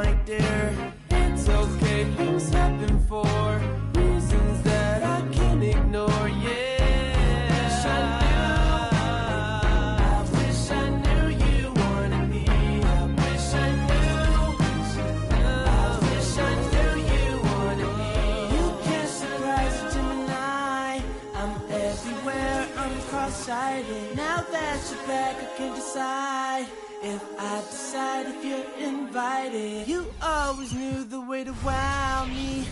my dear. It's okay, things happen for reasons that I can't ignore, yeah. I wish I knew you wanted me. I wish I knew. I wish I knew you wanted me. You can't surprise a Gemini. I'm everywhere, I'm cross-sighted. Now that you're back, I can decide if I decide if you're invited. You always knew the way to wow me.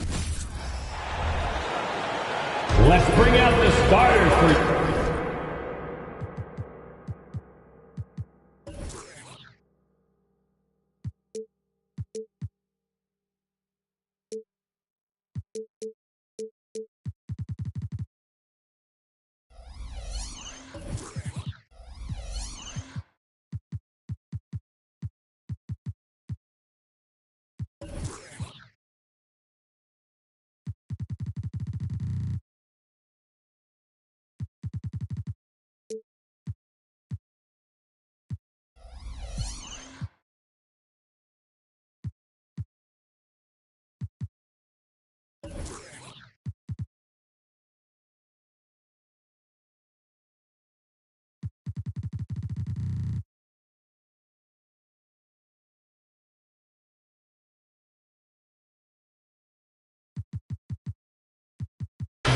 Let's bring out the starters for...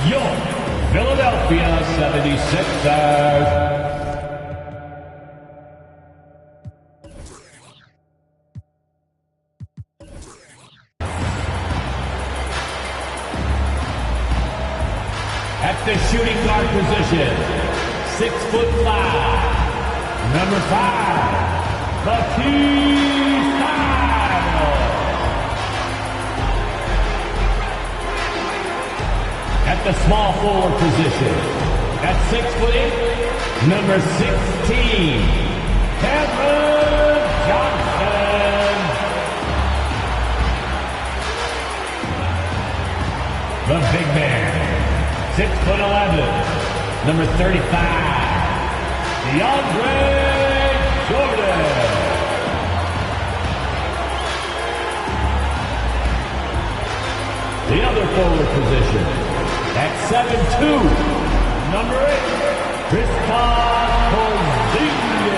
Your Philadelphia 76ers. At the shooting guard position, 6'5", number 5, Matisse Thybulle. At the small forward position, at 6'8", number 16, Kevin Johnson. The big man, 6'11", number 35, DeAndre Jordan. The other forward position, at 7'2", number 8, Kristaps Porzingis.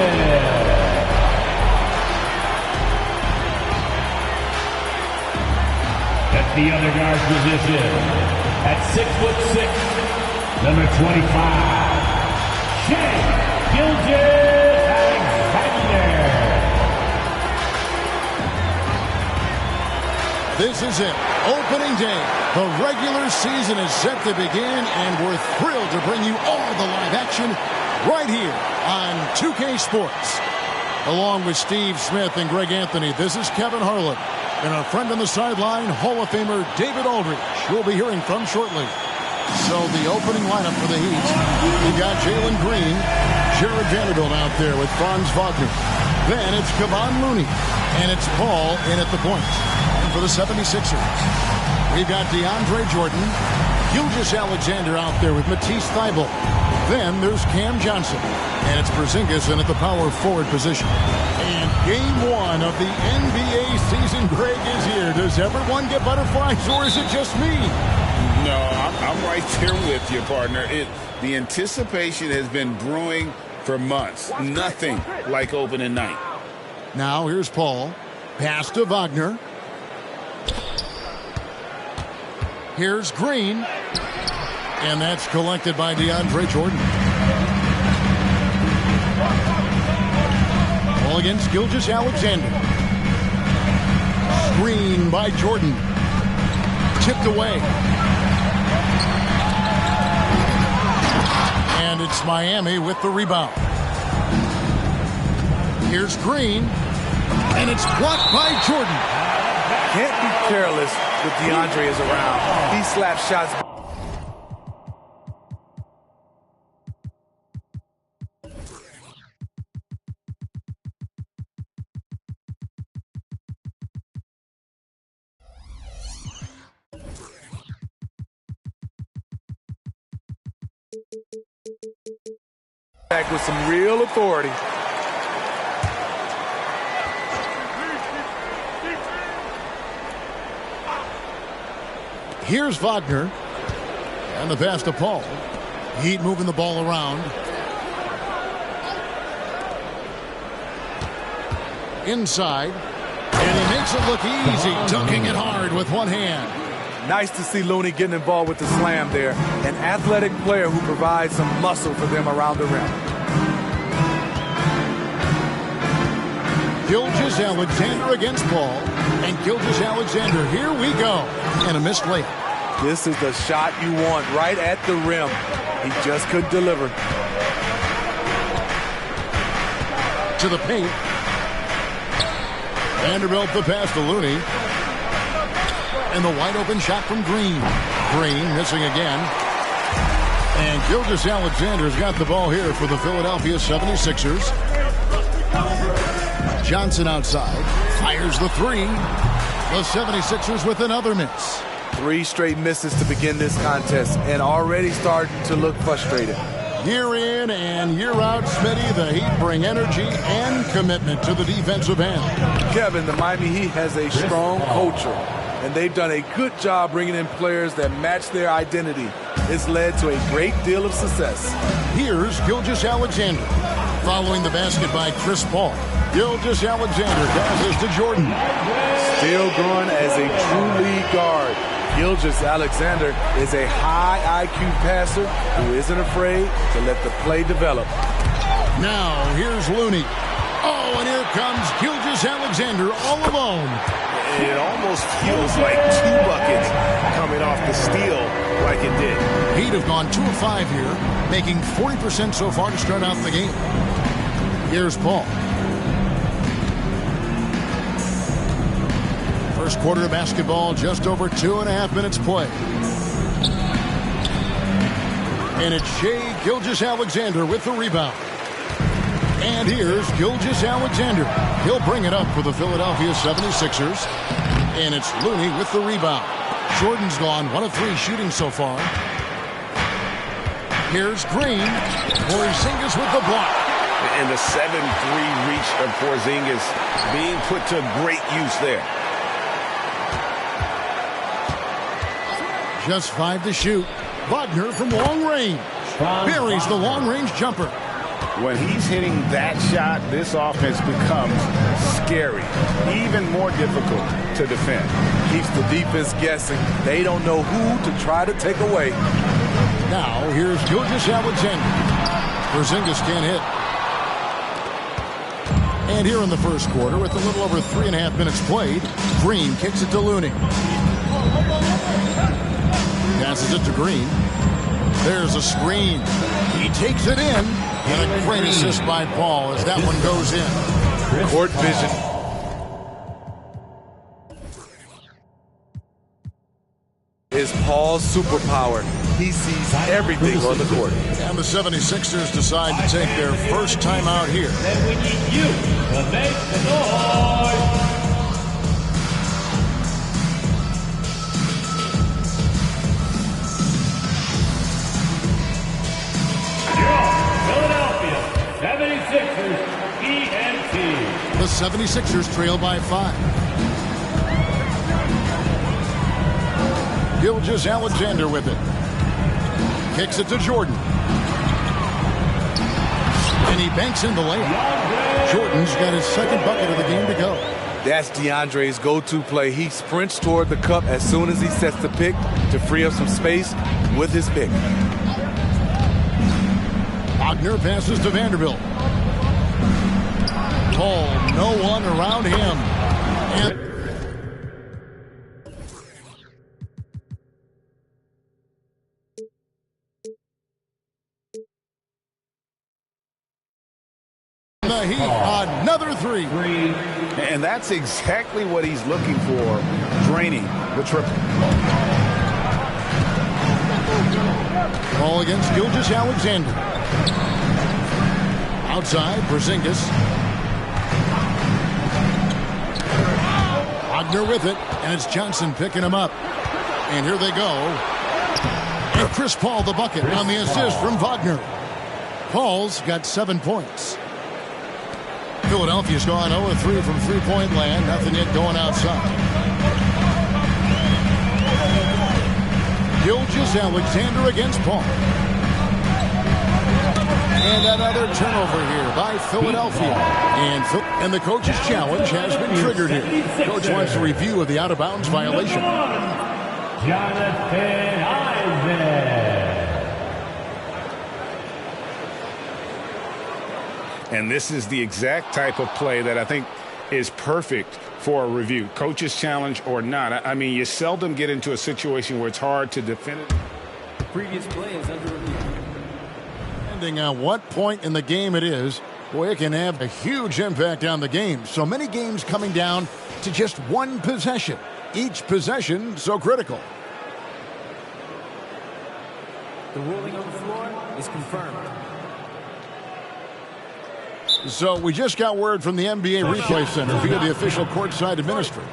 At the other guard position, at 6'6", number 25, Shai Gilgeous-Alexander. This is it. Opening day. The regular season is set to begin, and we're thrilled to bring you all the live action right here on 2K Sports. Along with Steve Smith and Greg Anthony, this is Kevin Harlan. And our friend on the sideline, Hall of Famer David Aldridge, we'll be hearing from shortly. So the opening lineup for the Heat, we got Jalen Green, Jared Vanderbilt out there with Franz Wagner. Then it's Kevon Looney, and it's Paul in at the point. And for the 76ers, we've got DeAndre Jordan, Gilgeous-Alexander out there with Matisse Thybulle. Then there's Cam Johnson, and it's Porzingis in at the power forward position. And game one of the NBA season, Greg, is here. Does everyone get butterflies, or is it just me? No, I'm right there with you, partner. The anticipation has been brewing for months. Nothing like opening night. Now here's Paul. Pass to Wagner. Here's Green. And that's collected by DeAndre Jordan. Ball against Gilgeous-Alexander. Screen by Jordan. Tipped away. And it's Miami with the rebound. Here's Green. And it's blocked by Jordan. Can't be careless with DeAndre is around. He slaps shots. Back with some real authority. Here's Wagner. And the pass to Paul. Heat moving the ball around. Inside. And he makes it look easy, dunking it hard with one hand. Nice to see Looney getting involved with the slam there. An athletic player who provides some muscle for them around the rim. Gilgeous-Alexander against Paul. And Gilgeous-Alexander, here we go. And a missed layup. This is the shot you want right at the rim. He just couldn't deliver. To the paint. Vanderbilt the pass to Looney. And the wide open shot from Green. Green missing again. And Gilgeous-Alexander's got the ball here for the Philadelphia 76ers. Johnson outside. Fires the three. The 76ers with another miss. 3 straight misses to begin this contest and already starting to look frustrated. Year in and year out, Smitty, the Heat bring energy and commitment to the defensive end. Kevin, the Miami Heat has a strong culture, and they've done a good job bringing in players that match their identity. It's led to a great deal of success. Here's Gilgeous-Alexander. Following the basket by Chris Paul. Gilgeous-Alexander passes to Jordan. Still growing as a true lead guard. Gilgeous-Alexander is a high IQ passer who isn't afraid to let the play develop. Now, here's Looney. Oh, and here comes Gilgeous-Alexander all alone. It almost feels like 2 buckets coming off the steal like it did. Heat have gone 2 of 5 here, making 40% so far to start out the game. Here's Paul. First quarter of basketball, just over 2.5 minutes play. And it's Shai Gilgeous-Alexander with the rebound. And here's Gilgeous-Alexander. He'll bring it up for the Philadelphia 76ers. And it's Looney with the rebound. Jordan's gone 1 of 3 shooting so far. Here's Green. Porzingis with the block. And the 7-3 reach of Porzingis being put to great use there. Just 5 to shoot. Wagner from long range. Buries the long-range jumper. When he's hitting that shot, this offense becomes scary, even more difficult to defend. Keeps the defense guessing. They don't know who to try to take away. Now, here's Gilgeous-Alexander. Porzingis can't hit. And here in the first quarter, with a little over 3.5 minutes played, Green kicks it to Looney. Passes it to Green. There's a screen. He takes it in. And a great assist by Paul as that one goes in. Court vision. Is Paul's superpower. He sees everything on the court. And the 76ers decide to take their first time out here. Then we need you to make the noise. Philadelphia 76ers ENT. The 76ers trail by 5. Gilgeous-Alexander with it. Kicks it to Jordan. And he banks in the layup. Jordan's got his second bucket of the game to go. That's DeAndre's go-to play. He sprints toward the cup as soon as he sets the pick to free up some space with his pick. Wagner passes to Vanderbilt. Paul, no one around him. And the Heat, another three. And that's exactly what he's looking for, draining the triple. Ball against Gilgeous-Alexander. Outside, Porzingis. Wagner with it, and it's Johnson picking him up. And here they go. And Chris Paul the bucket on the assist from Wagner. Paul's got 7 points. Philadelphia's gone 0-3 from three-point land. Nothing yet going outside. Gilgeous Alexander against Paul. And another turnover here by Philadelphia. And the coach's challenge has been triggered here. Coach wants a review of the out-of-bounds violation. Jonathan Isaac. And this is the exact type of play that I think is perfect for a review. Coach's challenge or not. I mean, you seldom get into a situation where it's hard to defend it. Previous play is under review. Depending on what point in the game it is, boy, it can have a huge impact on the game. So many games coming down to just one possession. Each possession so critical. The ruling on the floor is confirmed. So we just got word from the NBA Replay Center via the official courtside administrator.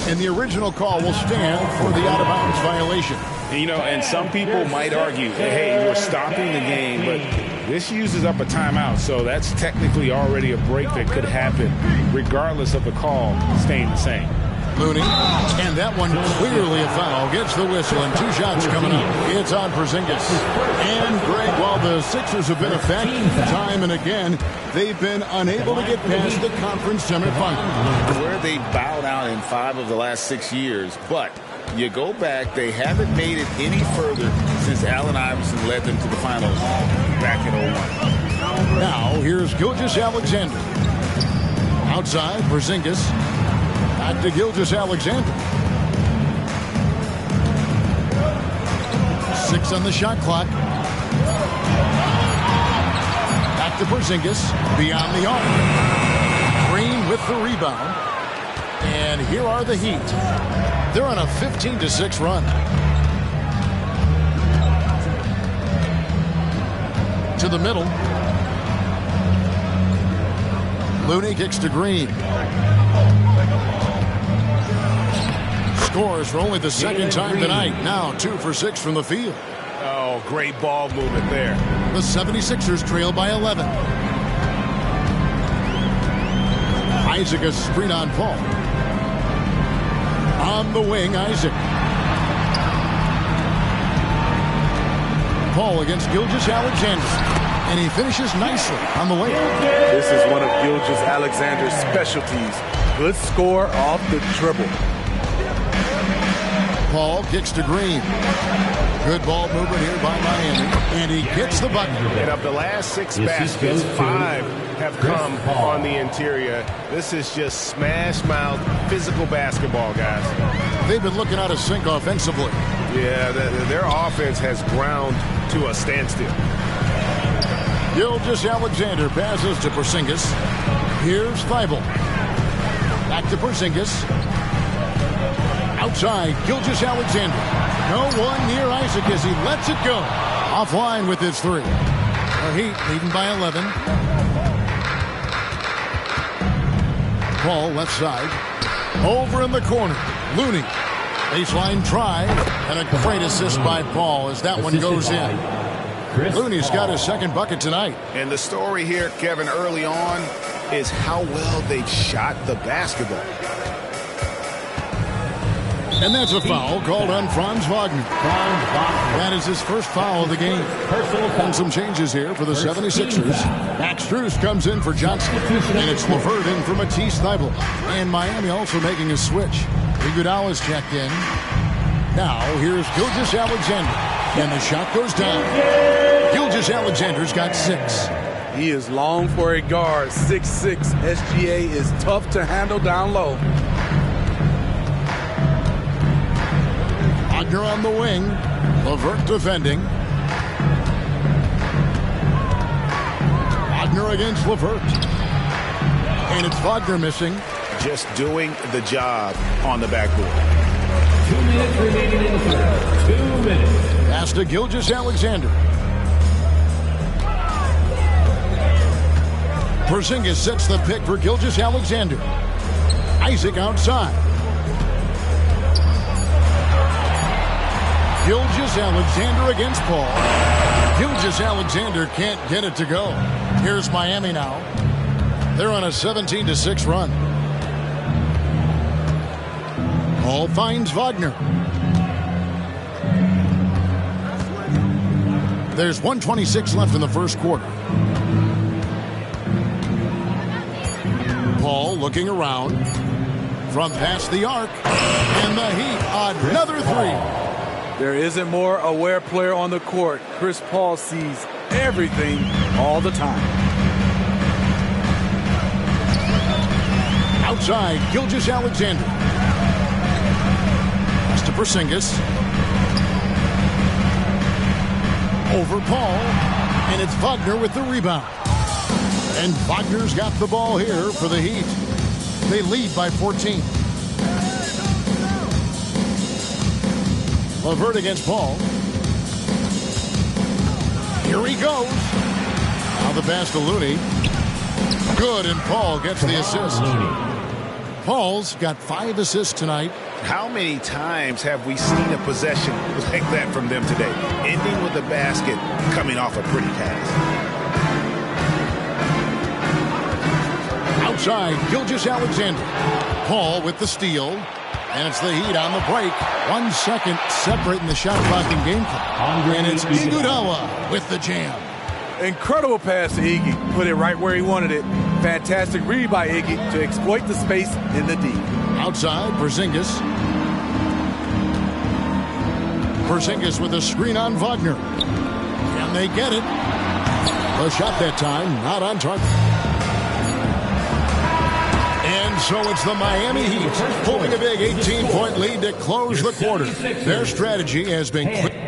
And the original call will stand for the out-of-bounds violation. You know, and some people might argue, hey, we're stopping the game, but this uses up a timeout, so that's technically already a break that could happen, regardless of the call staying the same. Looney, and that one clearly a foul. Gets the whistle, and 2 shots coming up. It's on Porzingis. And Greg, while the Sixers have been effective time and again, they've been unable to get past the conference semifinal. Where they bowed out in 5 of the last 6 years, but you go back, they haven't made it any further since Allen Iverson led them to the finals back in 01. Now, here's Gilgeous Alexander. Outside, Porzingis. Back to Gilgeous Alexander. 6 on the shot clock. Back to Porzingis. Beyond the arc. Green with the rebound. And here are the Heat. They're on a 15-6 run. To the middle. Looney kicks to Green. Scores for only the second time tonight. Now 2 for 6 from the field. Oh, great ball movement there. The 76ers trail by 11. Isaac a screen on Paul. On the wing, Isaac. Paul against Gilgeous Alexander. And he finishes nicely on the way. This is one of Gilgeous Alexander's specialties. Good score off the dribble. Paul kicks to Green. Good ball movement here by Miami. And he gets the bucket. And of the last 6 baskets, 5 have come on the interior. This is just smash mouth physical basketball, guys. They've been looking out of sync offensively. Yeah, their offense has ground to a standstill. Gilgeous Alexander passes to Porzingis. Here's Thibault. Back to Porzingis. Outside, Gilgeous Alexander. No one near Isaac as he lets it go. Offline with his 3. The Heat leading by 11. Paul left side. Over in the corner. Looney. Baseline try. And a great assist by Paul as that one goes in. Looney's got his second bucket tonight. And the story here, Kevin, early on is how well they've shot the basketball. And that's a foul called on Franz Wagner. That is his first foul of the game. And some changes here for the 76ers. Max Strus comes in for Johnson. And it's LeVert in for Matisse Thybulle. And Miami also making a switch. Iguodala's checked in. Now here's Gilgeous Alexander. And the shot goes down. Gilgeous Alexander's got 6. He is long for a guard. 6'6". SGA is tough to handle down low. Wagner on the wing. LeVert defending. Wagner against LeVert. And it's Wagner missing. Just doing the job on the backboard. 2 minutes remaining in the third. 2 minutes. Pass to Gilgeous Alexander. Porzingis sets the pick for Gilgeous Alexander. Isaac outside. Gilgeous Alexander against Paul. Gilgeous Alexander can't get it to go. Here's Miami now. They're on a 17-6 run. Paul finds Wagner. There's 1:26 left in the first quarter. Paul looking around from past the arc, and the Heat, another three. There isn't more aware player on the court. Chris Paul sees everything all the time. Outside, Gilgeous-Alexander. Pass to Porzingis. Over Paul, and it's Wagner with the rebound. And Wagner's got the ball here for the Heat. They lead by 14. LeVert against Paul. Here he goes. Now the pass to Looney. Good, and Paul gets the assist. Paul's got 5 assists tonight. How many times have we seen a possession like that from them today? Ending with a basket, coming off a pretty pass. Outside, Gilgeous-Alexander. Paul with the steal. And it's the Heat on the break. 1 second separating the shot clock and game clock. And it's Iguodala with the jam. Incredible pass to Iggy. Put it right where he wanted it. Fantastic read by Iggy to exploit the space in the D. Outside, Porzingis. Porzingis with a screen on Wagner. And they get it. The shot that time, not on target. And so it's the Miami Heat holding a big 18-point lead to close the quarter. Their strategy has been clear.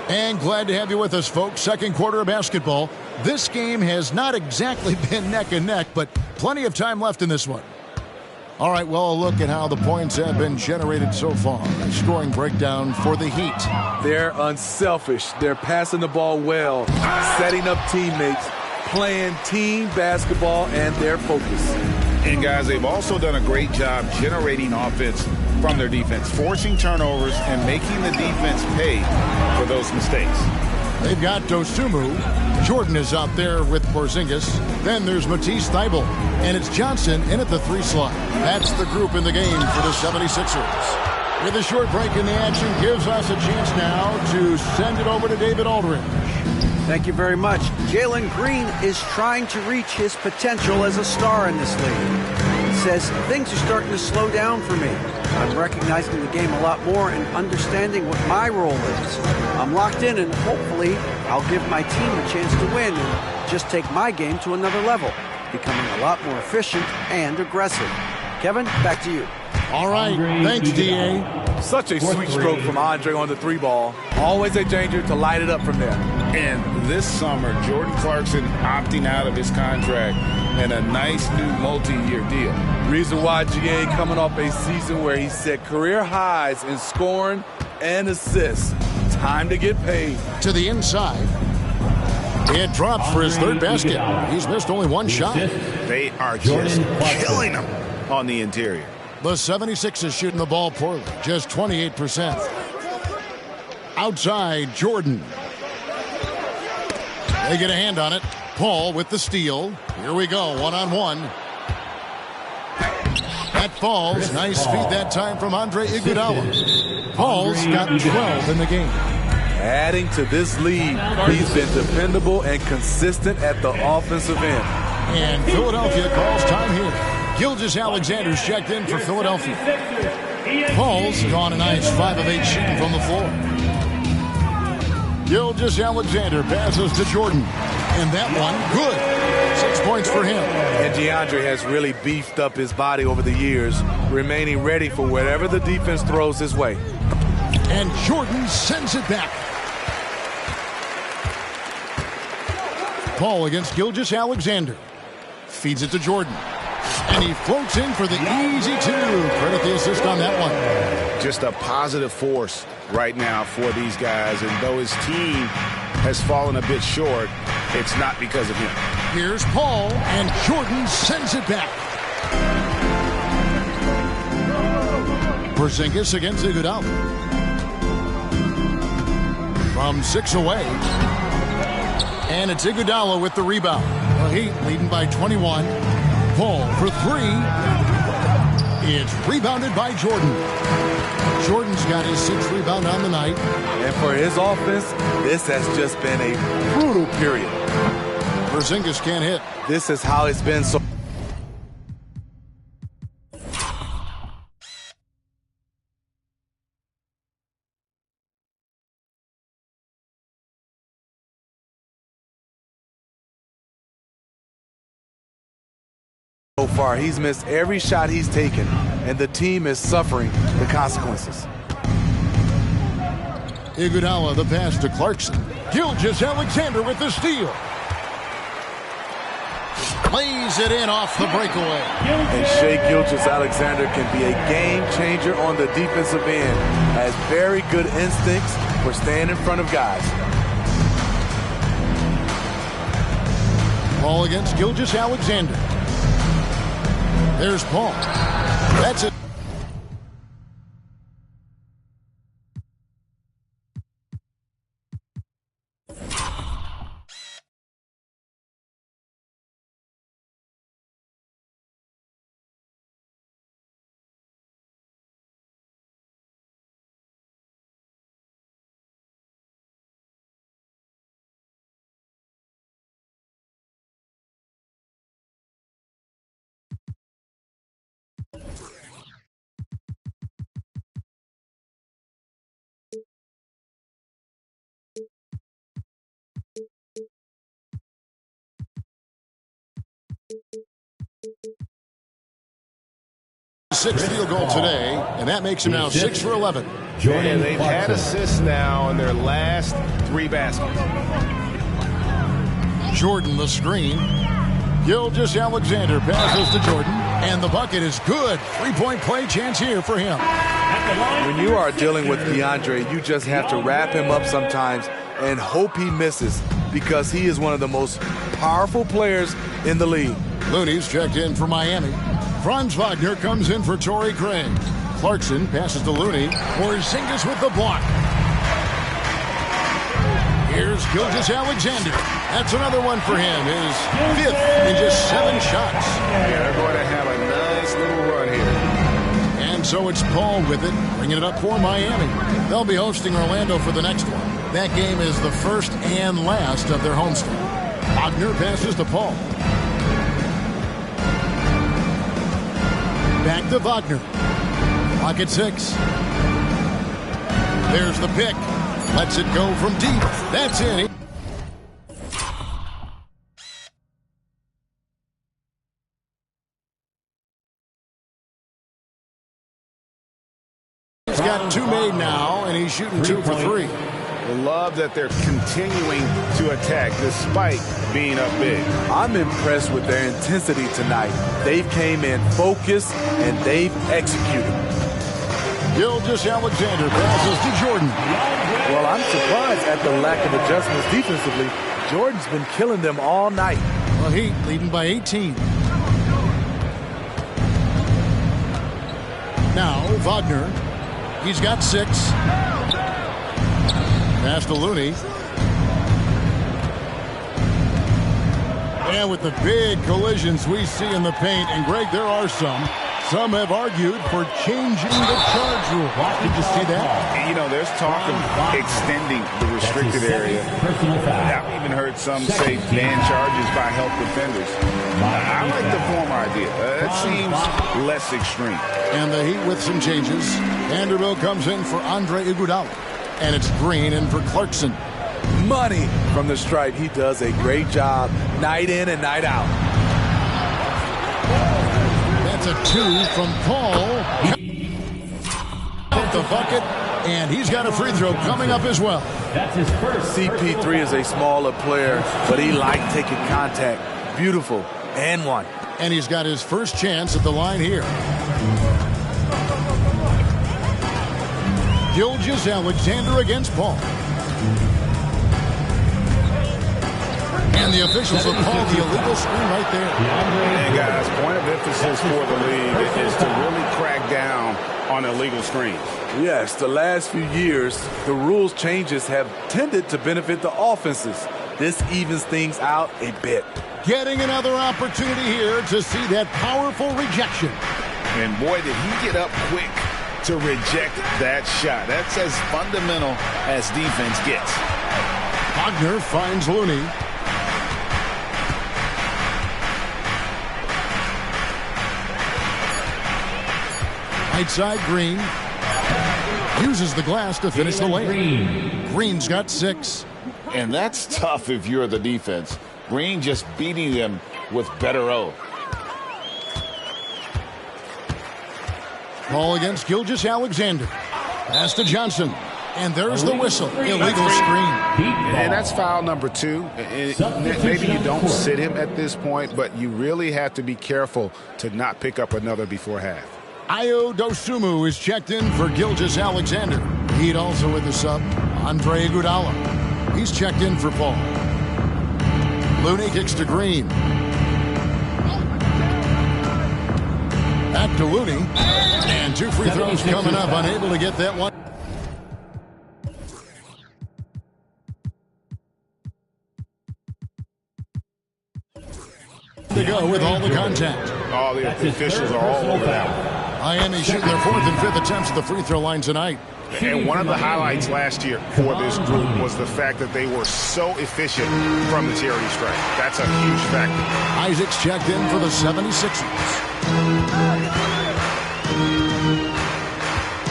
And glad to have you with us, folks. Second quarter of basketball. This game has not exactly been neck and neck, but plenty of time left in this one. All right, well, a look at how the points have been generated so far. A scoring breakdown for the Heat. They're unselfish. They're passing the ball well, setting up teammates, playing team basketball, and their focus. And, guys, they've also done a great job generating offense from their defense, forcing turnovers and making the defense pay for those mistakes. They've got Dosunmu. Jordan is out there with Porzingis. Then there's Matisse Thybulle. And it's Johnson in at the 3 slot. That's the group in the game for the 76ers. With a short break in the action, gives us a chance now to send it over to David Aldridge. Thank you very much. Jalen Green is trying to reach his potential as a star in this league. He says, things are starting to slow down for me. I'm recognizing the game a lot more and understanding what my role is. I'm locked in, and hopefully I'll give my team a chance to win and just take my game to another level, becoming a lot more efficient and aggressive. Kevin, back to you. All right. Thanks, D.A. Such a sweet stroke from Andre on the 3 ball. Always a danger to light it up from there. And this summer, Jordan Clarkson opting out of his contract and a nice new multi-year deal. Reason why GA coming off a season where he set career highs in scoring and assists. Time to get paid. To the inside. It drops for his 3rd basket. He's missed only 1 shot. They are just killing him on the interior. The 76ers shooting the ball poorly, just 28%. Outside, Jordan. They get a hand on it. Paul with the steal. Here we go, one-on-one. That falls. Nice feed that time from Andre Iguodala. Paul's got 12 in the game. Adding to this lead, he's been dependable and consistent at the offensive end. And Philadelphia calls time here. Gilgeous-Alexander's checked in for Philadelphia. Paul's gone a nice 5 of 8 shooting from the floor. Gilgeous-Alexander passes to Jordan. And that one, good. 6 points for him. And DeAndre has really beefed up his body over the years, remaining ready for whatever the defense throws his way. And Jordan sends it back. Paul against Gilgeous-Alexander. Feeds it to Jordan. And he floats in for the easy two. Credit the assist on that one. Just a positive force right now for these guys. And though his team has fallen a bit short, it's not because of him. Here's Paul, and Jordan sends it back. Porzingis against Iguodala. From 6 away. And it's Iguodala with the rebound. The Heat leading by 21. Paul for 3. It's rebounded by Jordan. Jordan's got his 6th rebound on the night. And for his offense, this has just been a brutal period. Porzingis can't hit. This is how it's been so far. He's missed every shot he's taken, and the team is suffering the consequences. Iguodala the pass to Clarkson. Gilgeous-Alexander with the steal. Plays it in off the breakaway. And Shai Gilgeous-Alexander can be a game changer on the defensive end. Has very good instincts for staying in front of guys. Paul against Gilgeous-Alexander. There's Paul. That's it. Sixth field goal today, and that makes him now 6 for 11. And they've had assists now in their last 3 baskets. Jordan the screen. Gilgeous-Alexander passes to Jordan, and the bucket is good. 3-point play chance here for him. When you are dealing with DeAndre, you just have to wrap him up sometimes and hope he misses, because he is one of the most powerful players in the league. Looney's checked in for Miami. Franz Wagner comes in for Torrey Craig. Clarkson passes to Looney. Porzingis with the block. Here's Gilgeous-Alexander. That's another one for him. His 5th in just 7 shots. Yeah, they're going to have a nice little run here. And so it's Paul with it, bringing it up for Miami. They'll be hosting Orlando for the next one. That game is the first and last of their homestand. Wagner passes to Paul. Back to Wagner. Clock at 6. There's the pick. Lets it go from deep. That's in. He's got 2 made now, and he's shooting 2 for 3. I love that they're continuing to attack despite being up big. I'm impressed with their intensity tonight. They've came in focused and they've executed. Gilgeous-Alexander passes to Jordan. Well, I'm surprised at the lack of adjustments defensively. Jordan's been killing them all night. The Heat leading by 18. Now Wagner. He's got 6. Pass to Looney. And with the big collisions we see in the paint, and Greg, there are some have argued for changing the charge rule. Did you see that? You know, there's talk of extending the restricted area. I've even heard some say ban charges by help defenders. I like the former idea. It seems less extreme. And the Heat with some changes. Vanderbilt comes in for Andre Iguodala. And it's Green in for Clarkson. Money from the stripe. He does a great job night in and night out. That's a 2 from Paul. the bucket, and he's got a free throw coming up as well. That's his first. CP3 is a smaller player, but he liked taking contact. Beautiful. And one. And he's got his first chance at the line here. Gilgeous-Alexander against Paul. And the officials have called the illegal screen right there. And guys, point of emphasis for the league is to really crack down on illegal screens. Yes, the last few years, the rules changes have tended to benefit the offenses. This evens things out a bit. Getting another opportunity here to see that powerful rejection. And boy, did he get up quick to reject that shot. That's as fundamental as defense gets. Wagner finds Looney. Right side, Green. Uses the glass to finish the layup. Green's got 6. And that's tough if you're the defense. Green just beating them with better O. Ball against Gilgeous-Alexander. Pass to Johnson. And there's the whistle. Illegal screen. And that's foul number 2. Maybe you don't sit him at this point, but you really have to be careful to not pick up another before half. Ayo Dosunmu is checked in for Gilgeous-Alexander. He'd also with the sub, Andre Iguodala. He's checked in for Paul. Looney kicks to Green. Back to Looney. And 2 free throws coming up. Unable to get that one. To go with all the contact. All the officials are all over that one. Miami shooting their 4th and 5th attempts at the free throw line tonight. And one of the highlights last year for this group was the fact that they were so efficient from the charity stripe. That's a huge factor. Isaac's checked in for the 76ers.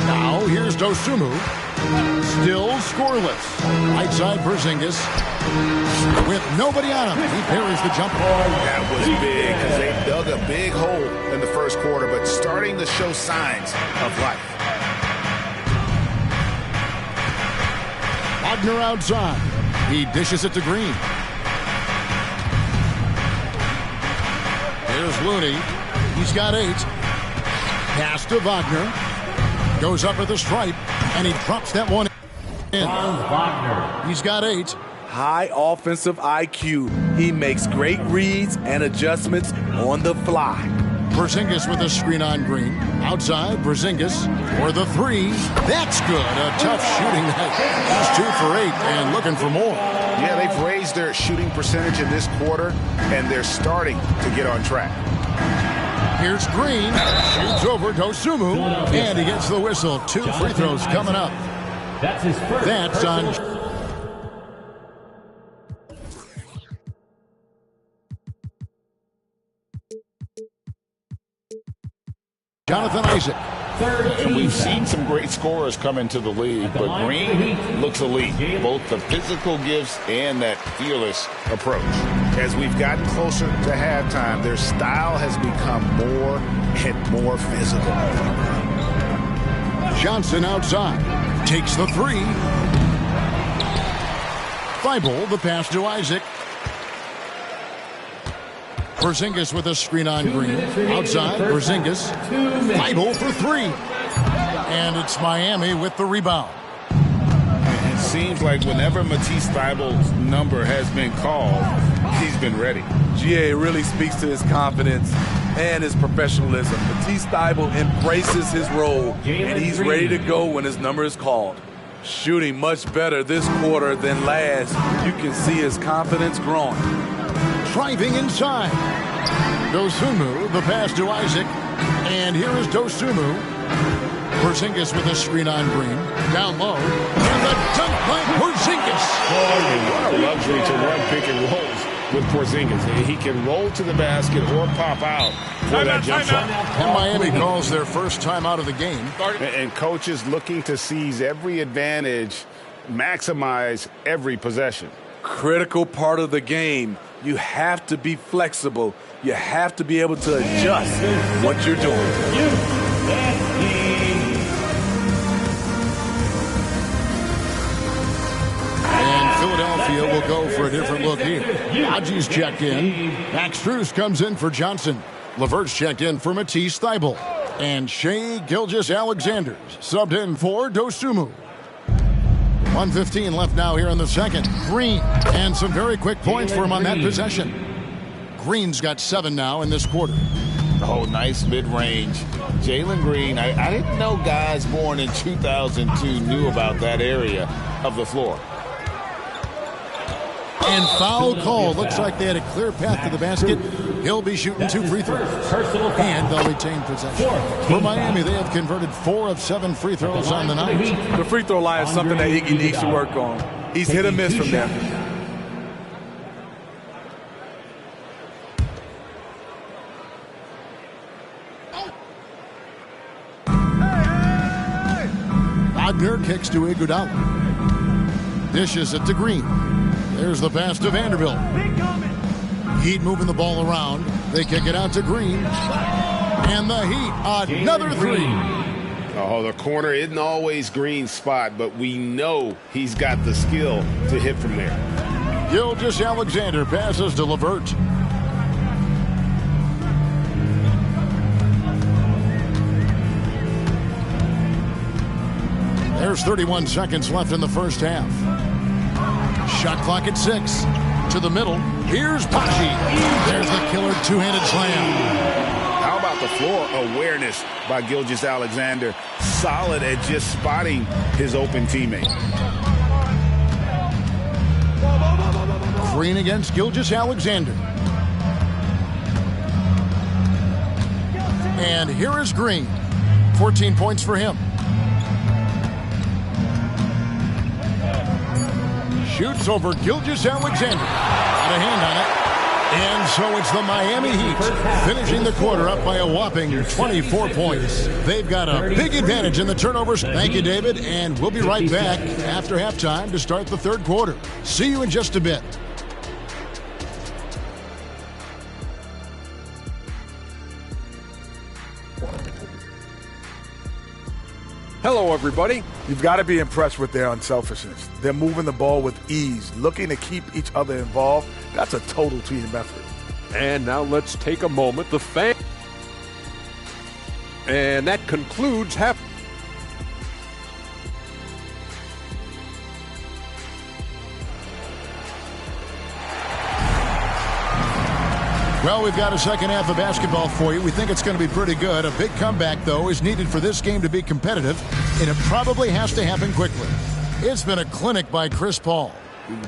Now here's Dosunmu. Still scoreless. Right side Porzingis. With nobody on him, he parries the jump ball. That was big because they dug a big hole in the first quarter, but starting to show signs of life. Wagner outside. He dishes it to Green. Here's Looney. He's got 8. Pass to Wagner. Goes up at the stripe, and he drops that one in. Wagner. He's got 8. High offensive IQ. He makes great reads and adjustments on the fly. Porzingis with a screen on Green. Outside, Porzingis for the 3. That's good. A tough shooting night. He's 2 for 8 and looking for more. Yeah, they've raised their shooting percentage in this quarter, and they're starting to get on track. Here's Green. Shoots over Dosunmu, and he gets the whistle. 2 free throws coming up. That's his first. That's on. Jonathan Isaac. And we've seen some great scorers come into the league, but Green looks elite. Both the physical gifts and that fearless approach. As we've gotten closer to halftime, their style has become more and more physical. Johnson outside. Takes the 3. Thibault, the pass to Isaac. Porzingis with a screen on Green. Outside, Porzingis. Thibault for 3. And it's Miami with the rebound. It seems like whenever Matisse Thibault's number has been called, he's been ready. GA really speaks to his confidence and his professionalism. Matisse Thybulle embraces his role, and he's ready to go when his number is called. Shooting much better this quarter than last. You can see his confidence growing. Driving inside. Dosunmu, the pass to Isaac. And here is Dosunmu. Porzingis with a screen on Green. Down low. And the dunk by Porzingis. What a luxury to run pick and rolls with Porzingis. He can roll to the basket or pop out for that jump shot. And Miami calls their first time out of the game. And coaches looking to seize every advantage, maximize every possession. Critical part of the game. You have to be flexible. You have to be able to adjust what you're doing. Posey's checked in. Max Strus comes in for Johnson. Levert's checked in for Matisse Thybulle. And Shea Gilgeous-Alexander subbed in for Dosunmu. 1:15 left now here in the second. Green, and some very quick points for him on that possession. Green's got 7 now in this quarter. Oh, nice mid-range. Jalen Green, I didn't know guys born in 2002 knew about that area of the floor. And foul call. Looks like they had a clear path to the basket. He'll be shooting 2 free throws. And they'll retain possession. For Miami, they have converted 4 of 7 free throws on the night. The free throw line is something that Iggy needs to work on. He's hit or miss from there. Wagner kicks to Iguodala. Dishes it to Green. There's the pass to Vanderbilt. Heat moving the ball around. They kick it out to Green. And the Heat, another 3. Oh, the corner isn't always Green's spot, but we know he's got the skill to hit from there. Gilgeous-Alexander passes to Levert. There's 31 seconds left in the first half. Shot clock at 6. To the middle. Here's Paji. There's the killer two-handed slam. How about the floor awareness by Gilgeous-Alexander? Solid at just spotting his open teammate. Green against Gilgeous-Alexander. And here is Green. 14 points for him. Shoots over Gilgeous-Alexander. Got a hand on it. And so it's the Miami Heat finishing the quarter up by a whopping 24 points. They've got a big advantage in the turnovers. Thank you, David. And we'll be right back after halftime to start the third quarter. See you in just a bit. Hello, everybody. You've got to be impressed with their unselfishness. They're moving the ball with ease, looking to keep each other involved. That's a total team effort. And now let's take a moment. And that concludes half. Well, we've got a second half of basketball for you. We think it's going to be pretty good. A big comeback, though, is needed for this game to be competitive, and it probably has to happen quickly. It's been a clinic by Chris Paul.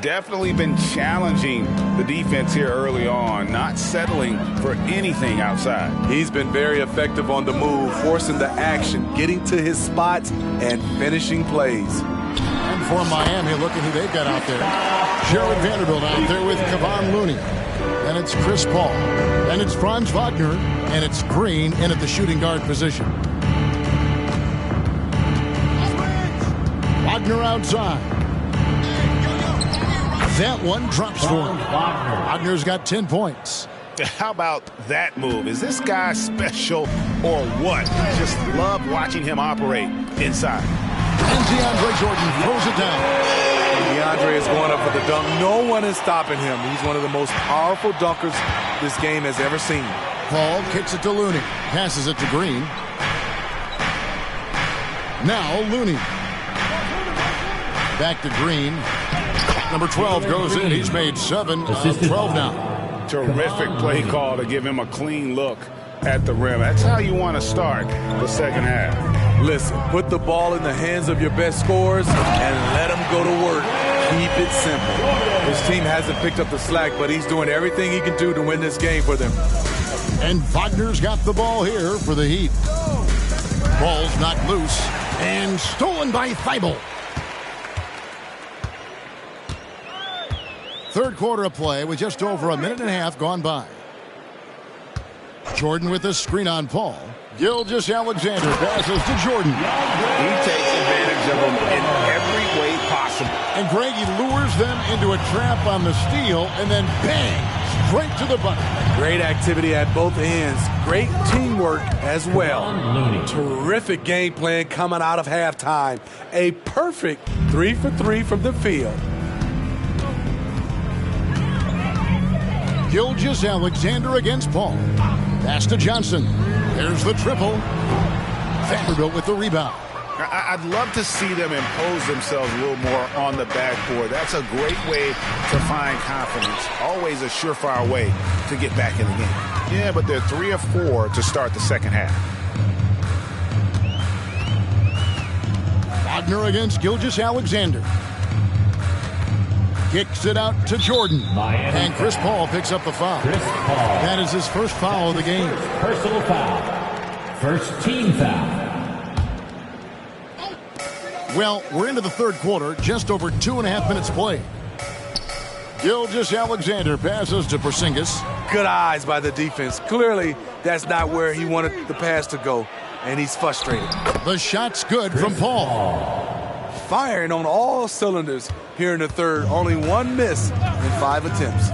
Definitely been challenging the defense here early on, not settling for anything outside. He's been very effective on the move, forcing the action, getting to his spots, and finishing plays. And for Miami, look at who they've got out there. Jared Vanderbilt out there with Kevon Looney. And it's Chris Paul. And it's Franz Wagner. And it's Green in at the shooting guard position. Wagner outside. That one drops for him. Wagner's got 10 points. How about that move? Is this guy special or what? Just love watching him operate inside. And DeAndre Jordan throws it down. DeAndre is going up for the dunk. No one is stopping him. He's one of the most powerful dunkers this game has ever seen. Paul kicks it to Looney. Passes it to Green. Now Looney. Back to Green. Number 12 goes in. He's made 7 of 12 now. Terrific play call to give him a clean look at the rim. That's how you want to start the second half. Listen, put the ball in the hands of your best scorers and let them go to work. Keep it simple. His team hasn't picked up the slack, but he's doing everything he can do to win this game for them. And Wagner's got the ball here for the Heat. Ball's knocked loose and stolen by Thybulle. Third quarter of play with just over a minute and a half gone by. Jordan with the screen on Paul. Gilgeous-Alexander passes to Jordan. He takes advantage of them in every way possible. And Greg, he lures them into a trap on the steal and then bang, straight to the bucket. Great activity at both ends. Great teamwork as well. Terrific game plan coming out of halftime. A perfect 3 for 3 from the field. Gilgeous-Alexander against Paul. Pass to Johnson. There's the triple. Vanderbilt with the rebound. I'd love to see them impose themselves a little more on the backboard. That's a great way to find confidence. Always a surefire way to get back in the game. Yeah, but they're 3 of 4 to start the second half. Wagner against Gilgeous-Alexander. Kicks it out to Jordan. And Chris Paul picks up the foul. That is his first foul of the game. Personal foul. First team foul. Well, we're into the third quarter, just over 2.5 minutes played. Gilgeous-Alexander passes to Porzingis. Good eyes by the defense. Clearly, that's not where he wanted the pass to go, and he's frustrated. The shot's good from Paul. Firing on all cylinders here in the third. Only one miss in 5 attempts.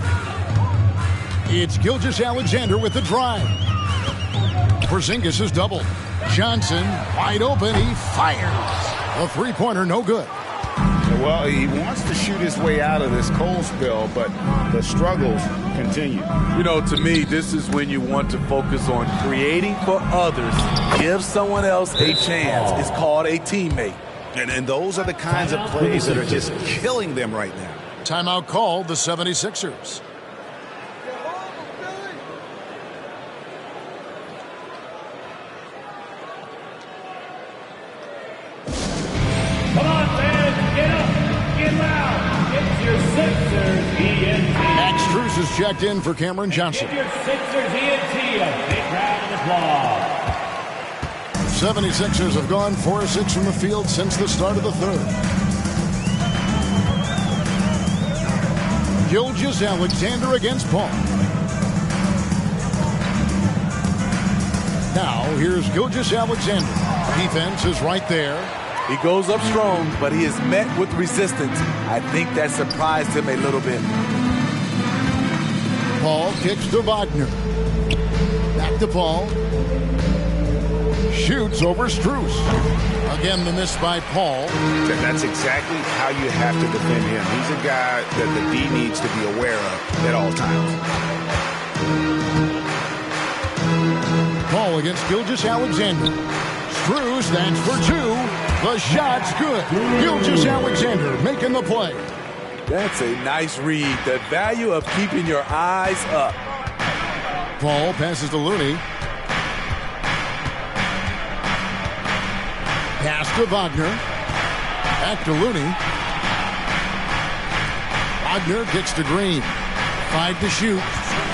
It's Gilgeous-Alexander with the drive. Porzingis is doubled. Johnson, wide open, he fires. A three-pointer, no good. Well, he wants to shoot his way out of this cold spell, but the struggles continue. You know, to me, this is when you want to focus on creating for others. Give someone else a chance. It's called a teammate. And those are the kinds of plays that are just killing them right now. Timeout called the 76ers. Come on, fans, get up, get loud. It's your Sixers ENT. Max Strus is checked in for Cameron Johnson. Give your Sixers ENT a big round of applause. 76ers have gone 4 of 6 from the field since the start of the third. Gilgeous-Alexander against Paul. Now, here's Gilgeous-Alexander. Defense is right there. He goes up strong, but he is met with resistance. I think that surprised him a little bit. Paul kicks to Wagner. Back to Paul. Shoots over Strus. Again, the miss by Paul. That's exactly how you have to defend him. He's a guy that the D needs to be aware of at all times. Paul against Gilgeous-Alexander. Strus, that's for 2. The shot's good. Gilgeous-Alexander making the play. That's a nice read. The value of keeping your eyes up. Paul passes to Looney. Pass to Wagner. Back to Looney. Wagner kicks to Green. 5 to shoot.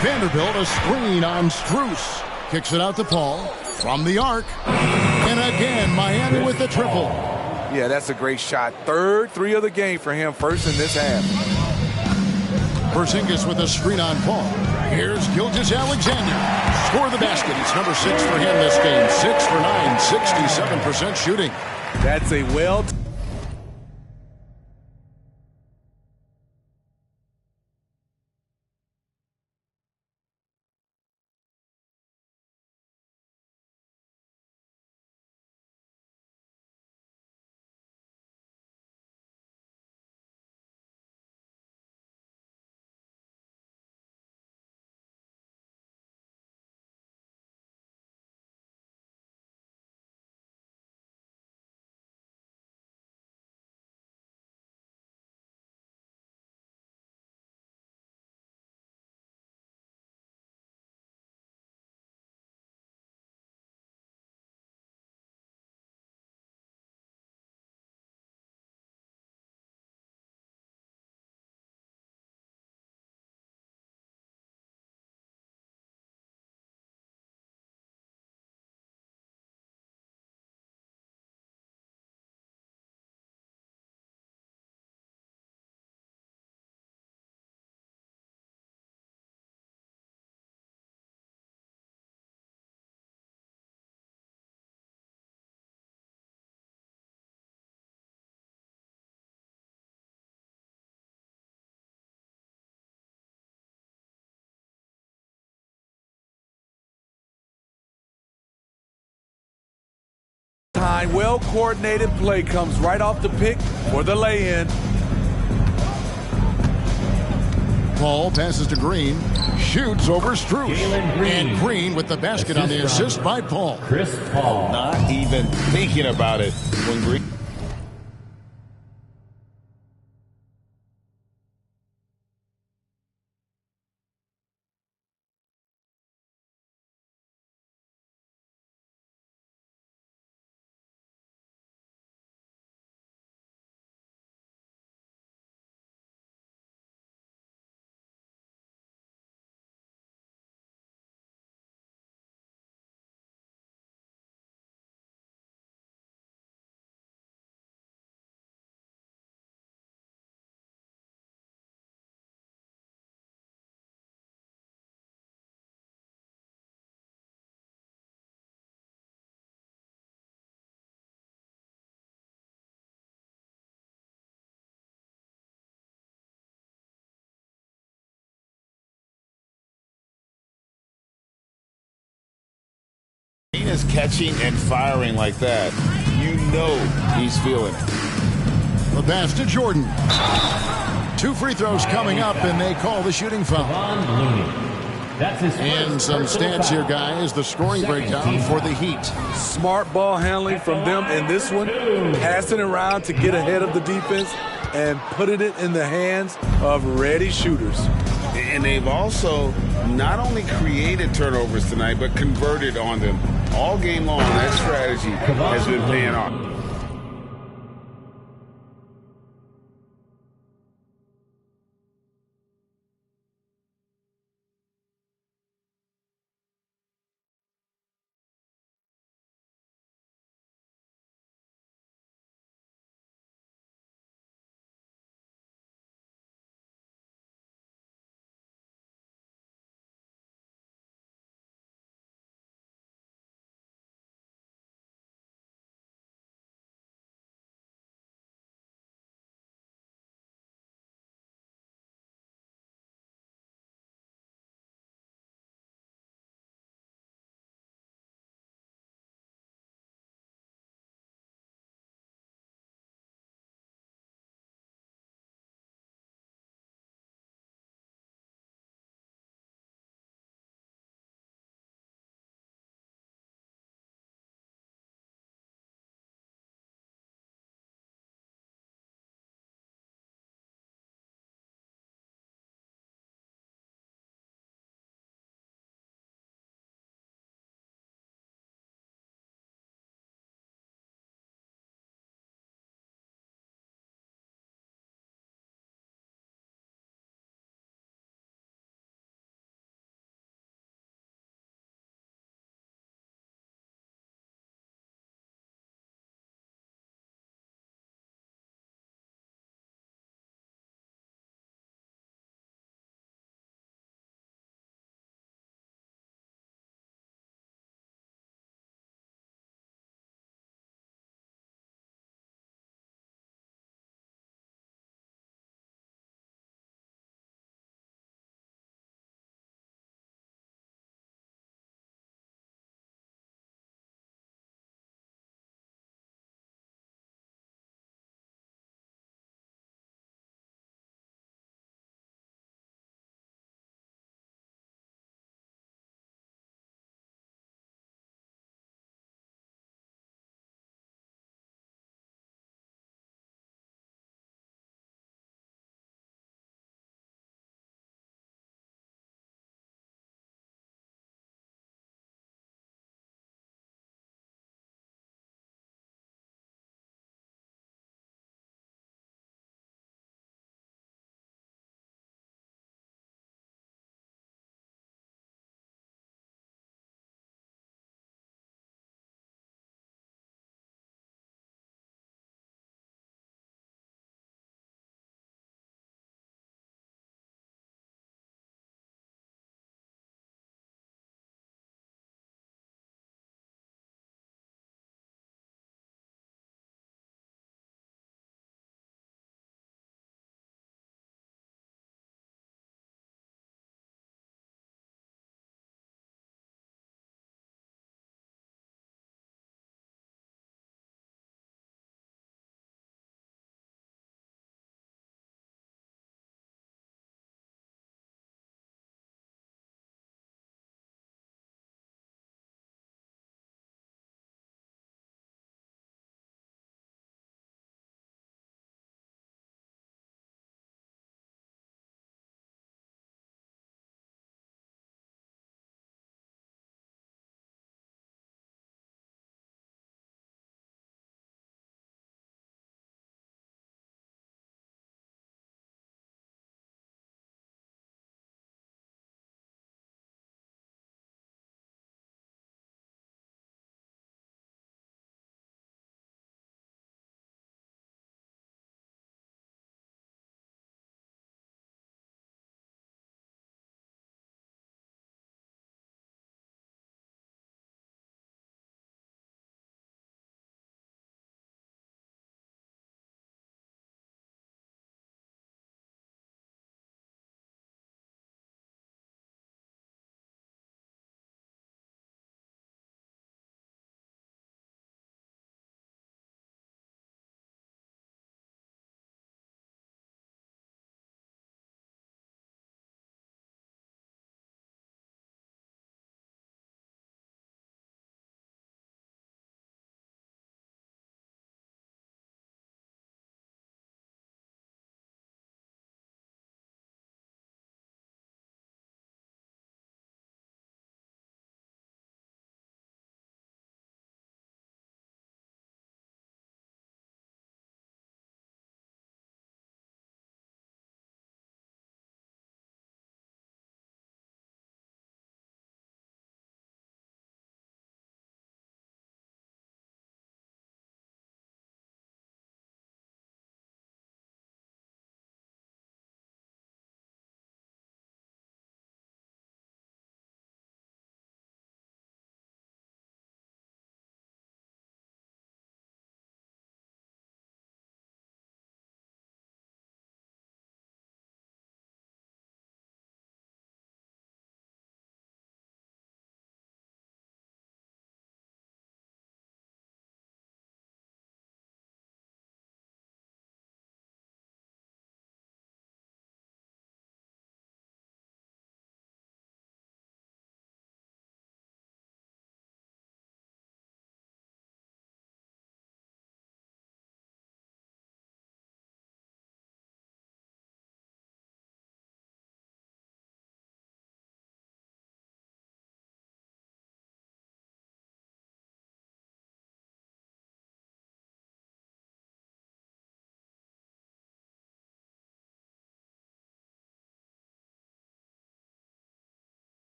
Vanderbilt a screen on Strus. Kicks it out to Paul. From the arc. And again, Miami with the triple. Yeah, that's a great shot. Third 3 of the game for him. First in this half. Porzingis with a screen on Paul. Here's Gilgeous-Alexander. Score the basket. It's number 6 for him this game. 6 for 9, 67% shooting. That's a well. Well-coordinated play comes right off the pick for the lay-in. Paul passes to Green. Shoots over Struce. Green. And Green with the basket on the assist by Paul. Chris Paul. Not even thinking about it when Green. Green is catching and firing like that. You know he's feeling it. The pass to Jordan. 2 free throws coming up, and they call the shooting foul. That's his And some stats here, guys. The scoring breakdown for the Heat. Smart ball handling from them in this one. Passing around to get ahead of the defense and putting it in the hands of ready shooters. And they've also not only created turnovers tonight, but converted on them. All game long, that strategy has been paying off.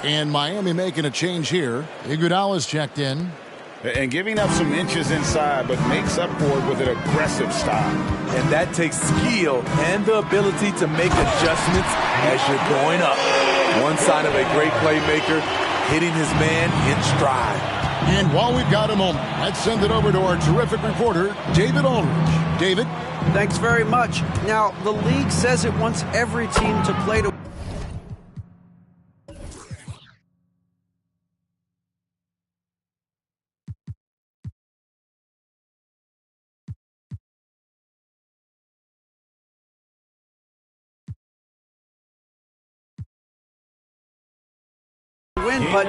And Miami making a change here. Iguodala's checked in. And giving up some inches inside, but makes up for it with an aggressive stop. And that takes skill and the ability to make adjustments as you're going up. One sign of a great playmaker, hitting his man in stride. And while we've got a moment, let's send it over to our terrific reporter, David Aldridge. David? Thanks very much. Now, the league says it wants every team to play to win, but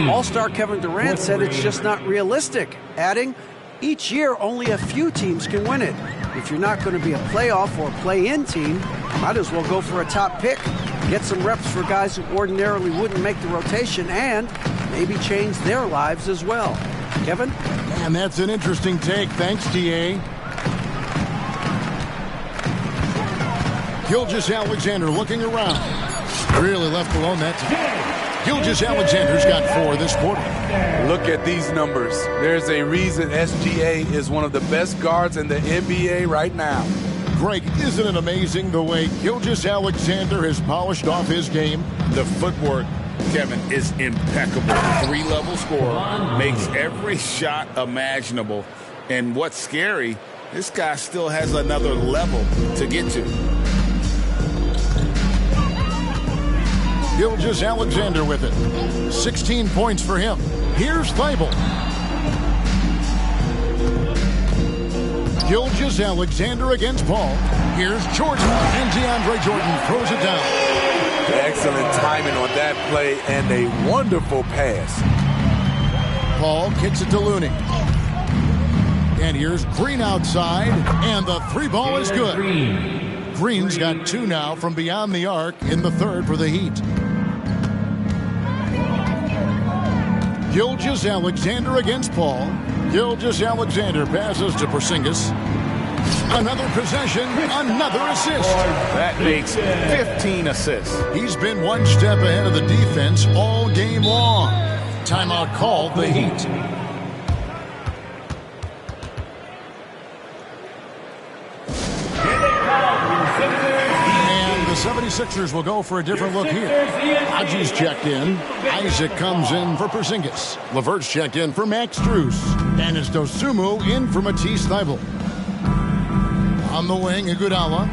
All-Star Kevin Durant said it's just not realistic, adding, each year only a few teams can win it. If you're not going to be a playoff or play-in team, might as well go for a top pick, get some reps for guys who ordinarily wouldn't make the rotation, and maybe change their lives as well. Kevin? And that's an interesting take. Thanks, DA. Gilgeous-Alexander looking around. Really left alone that time. Gilgeous-Alexander's got 4 this quarter. Look at these numbers. There's a reason SGA is one of the best guards in the NBA right now. Greg, isn't it amazing the way Gilgeous-Alexander has polished off his game? The footwork, Kevin, is impeccable. 3-level scorer, makes every shot imaginable. And what's scary, this guy still has another level to get to. Gilgeous-Alexander with it. 16 points for him. Here's Thibault. Gilgeous-Alexander against Paul. Here's Jordan. And DeAndre Jordan throws it down. Excellent timing on that play and a wonderful pass. Paul kicks it to Looney. And here's Green outside. And the 3-ball is good. Green's got 2 now from beyond the arc in the third for the Heat. Gilgeous-Alexander against Paul. Gilgeous-Alexander passes to Porzingis. Another possession, another assist. That makes 15 assists. He's been one step ahead of the defense all game long. Timeout called the Heat. And the 76ers will go for a different look here. Haji's checked in. Isaac comes in for Porzingis. LeVert's checked in for Max Strus. And it's Dosunmu in for Matisse Thybulle. On the wing, Iguodala.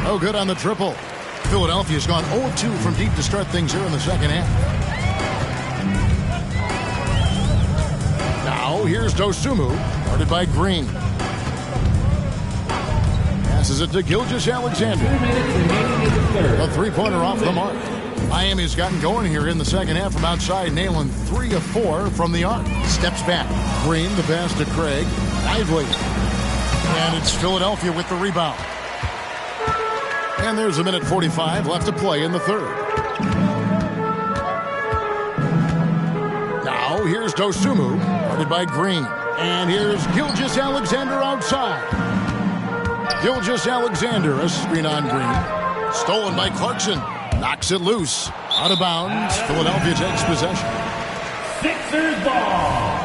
Oh, good on the triple. Philadelphia's gone 0-2 from deep to start things here in the second half. Now, here's Dosunmu, guarded by Green. Passes it to Gilgeous-Alexander. A 3-pointer off the mark. Miami's gotten going here in the second half from outside, nailing 3 of 4 from the arc. Steps back. Green, the pass to Craig. Lively. And it's Philadelphia with the rebound. And there's 1:45 left to play in the third. Now here's Dosunmu, guarded by Green. And here's Gilgeous-Alexander outside. Gilgeous-Alexander, a screen on Green. Stolen by Clarkson. Knocks it loose. Out of bounds. Philadelphia takes possession. Sixers ball.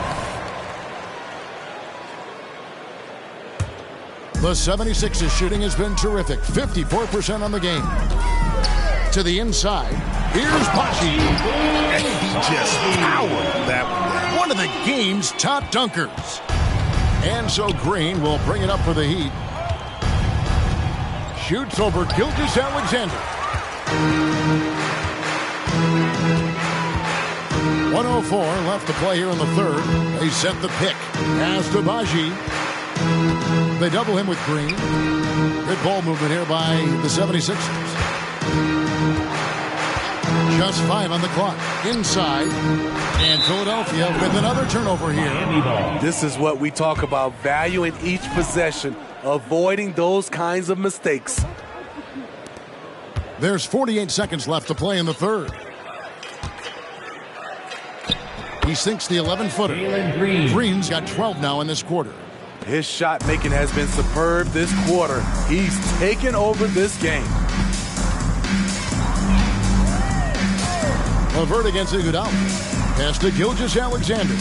The 76ers shooting has been terrific. 54% on the game. To the inside. Here's Pashi. And he just powered that one. One of the game's top dunkers. And so Green will bring it up for the Heat. Shoots over Gilgeous-Alexander. 1:04 left to play here in the third. They set the pick. Pass to Baji. They double him with Green. Good ball movement here by the 76ers. Just 5 on the clock. Inside. And Philadelphia with another turnover here. This is what we talk about, valuing each possession, avoiding those kinds of mistakes. There's 48 seconds left to play in the third. He sinks the 11-footer. Green's got 12 now in this quarter. His shot making has been superb this quarter. He's taken over this game. Levert against Iguodala. Pass to Gilgeous-Alexander.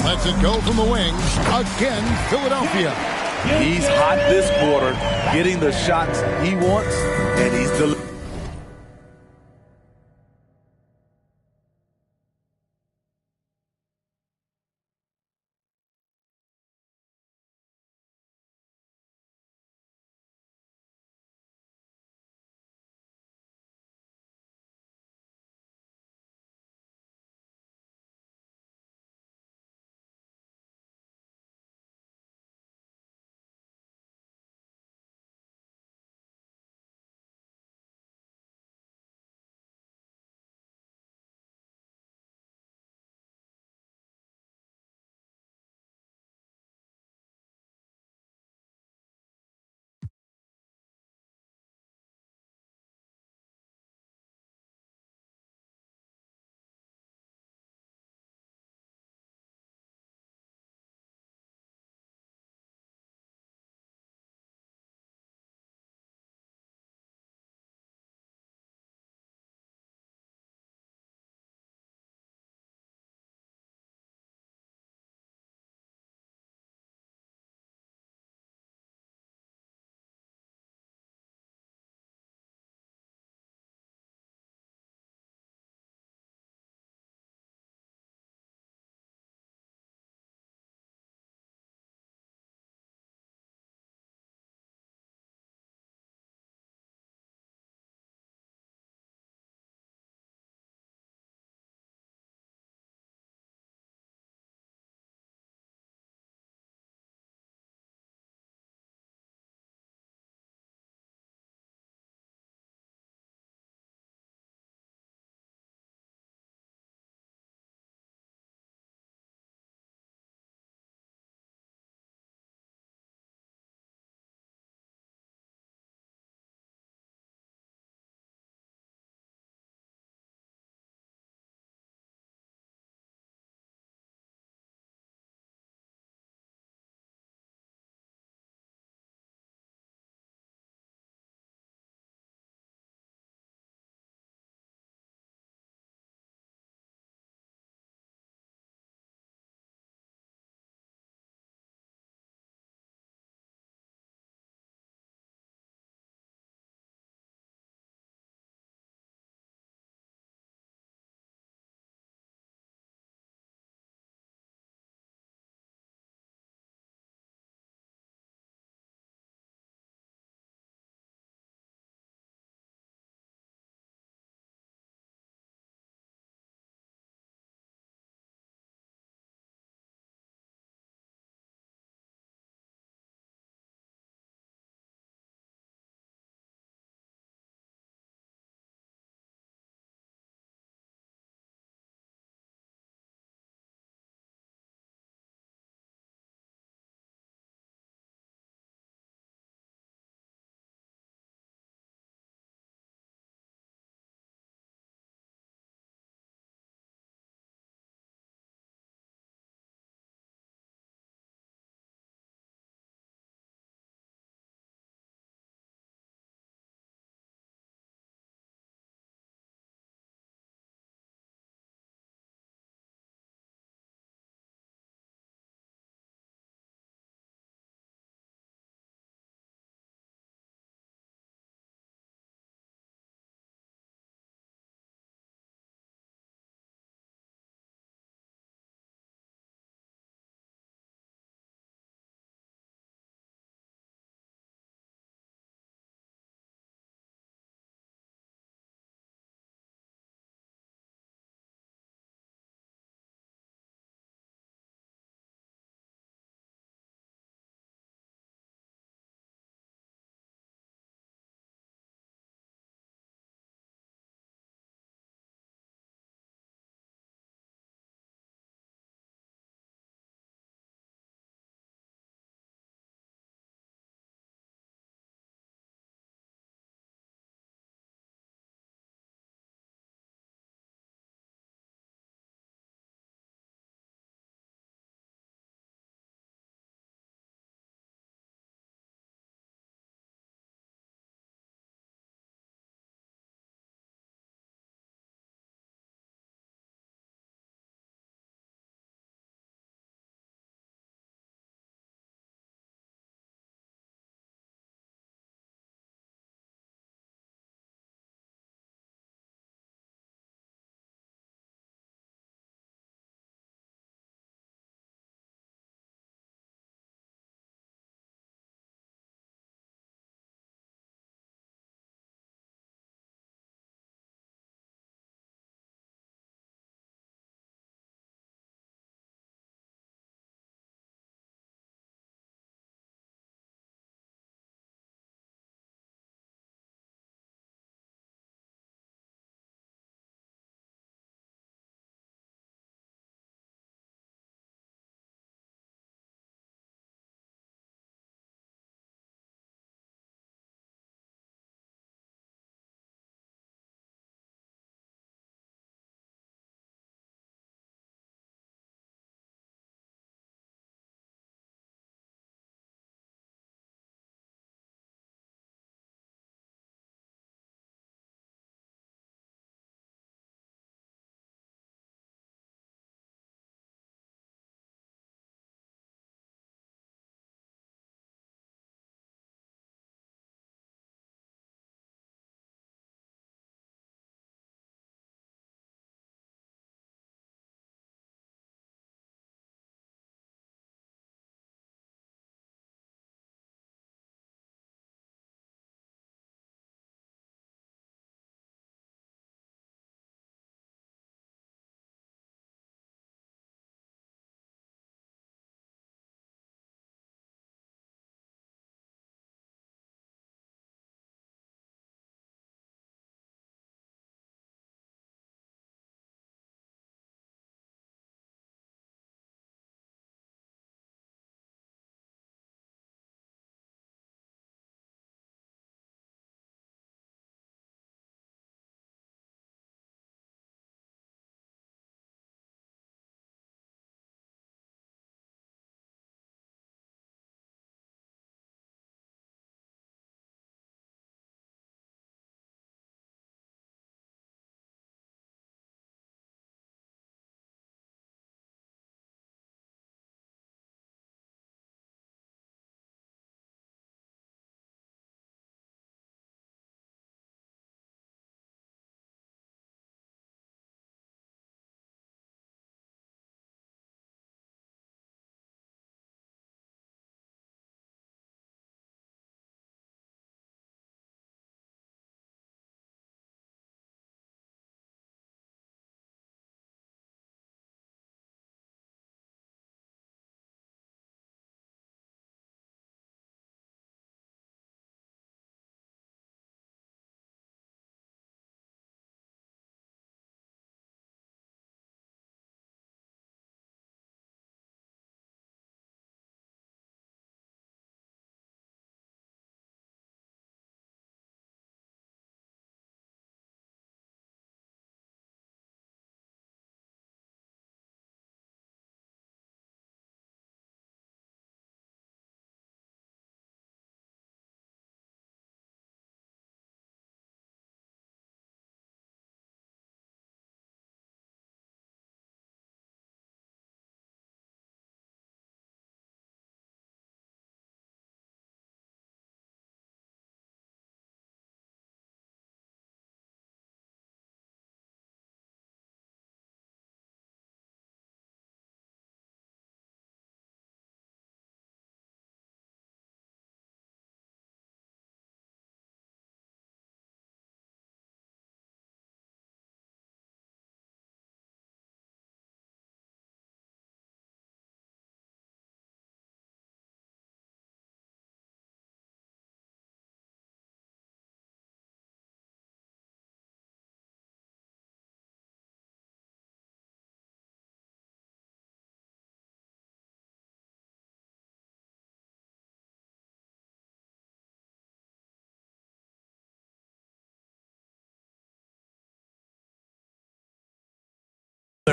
Lets it go from the wings. Again, Philadelphia. He's hot this quarter, getting the shots he wants, and he's delivering.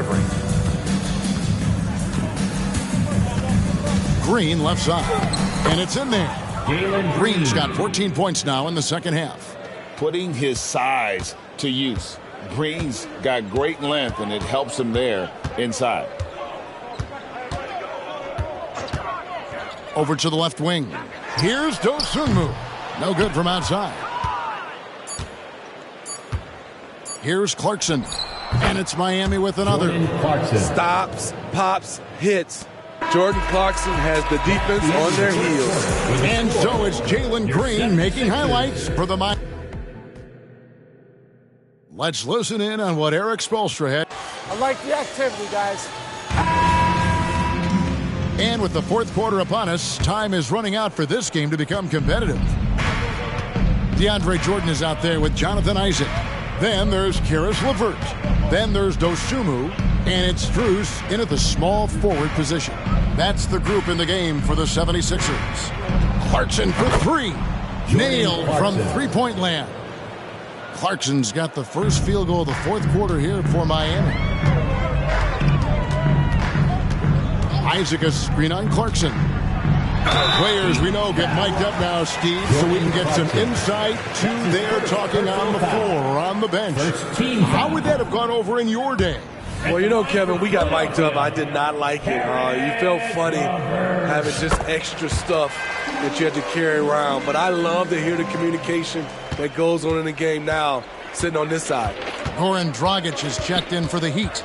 delivering. Green left side. And it's in there. Green's got 14 points now in the second half. Putting his size to use. Green's got great length, and it helps him there inside. Over to the left wing. Here's Dosunmu. No good from outside. Here's Clarkson. And it's Miami with another. Stops, pops, hits. Jordan Clarkson has the defense on their heels. And so it's Jalen Green making highlights for the Miami. Let's listen in on what Eric Spoelstra had. I like the activity, guys. And with the fourth quarter upon us, time is running out for this game to become competitive. DeAndre Jordan is out there with Jonathan Isaac. Then there's Karis LeVert. Then there's Dosunmu. And it's Strus in at the small forward position. That's the group in the game for the 76ers. Clarkson for three. Nailed from three-point land. Clarkson's got the first field goal of the fourth quarter here for Miami. Isaac a screen on Clarkson. Players we know get mic'd up now, Steve, so we can get some insight to their talking on the floor or on the bench. How would that have gone over in your day? Well, you know, Kevin, we got mic'd up. I did not like it. You felt funny having just extra stuff that you had to carry around. But I love to hear the communication that goes on in the game now, sitting on this side. Goran Dragic is checked in for the Heat.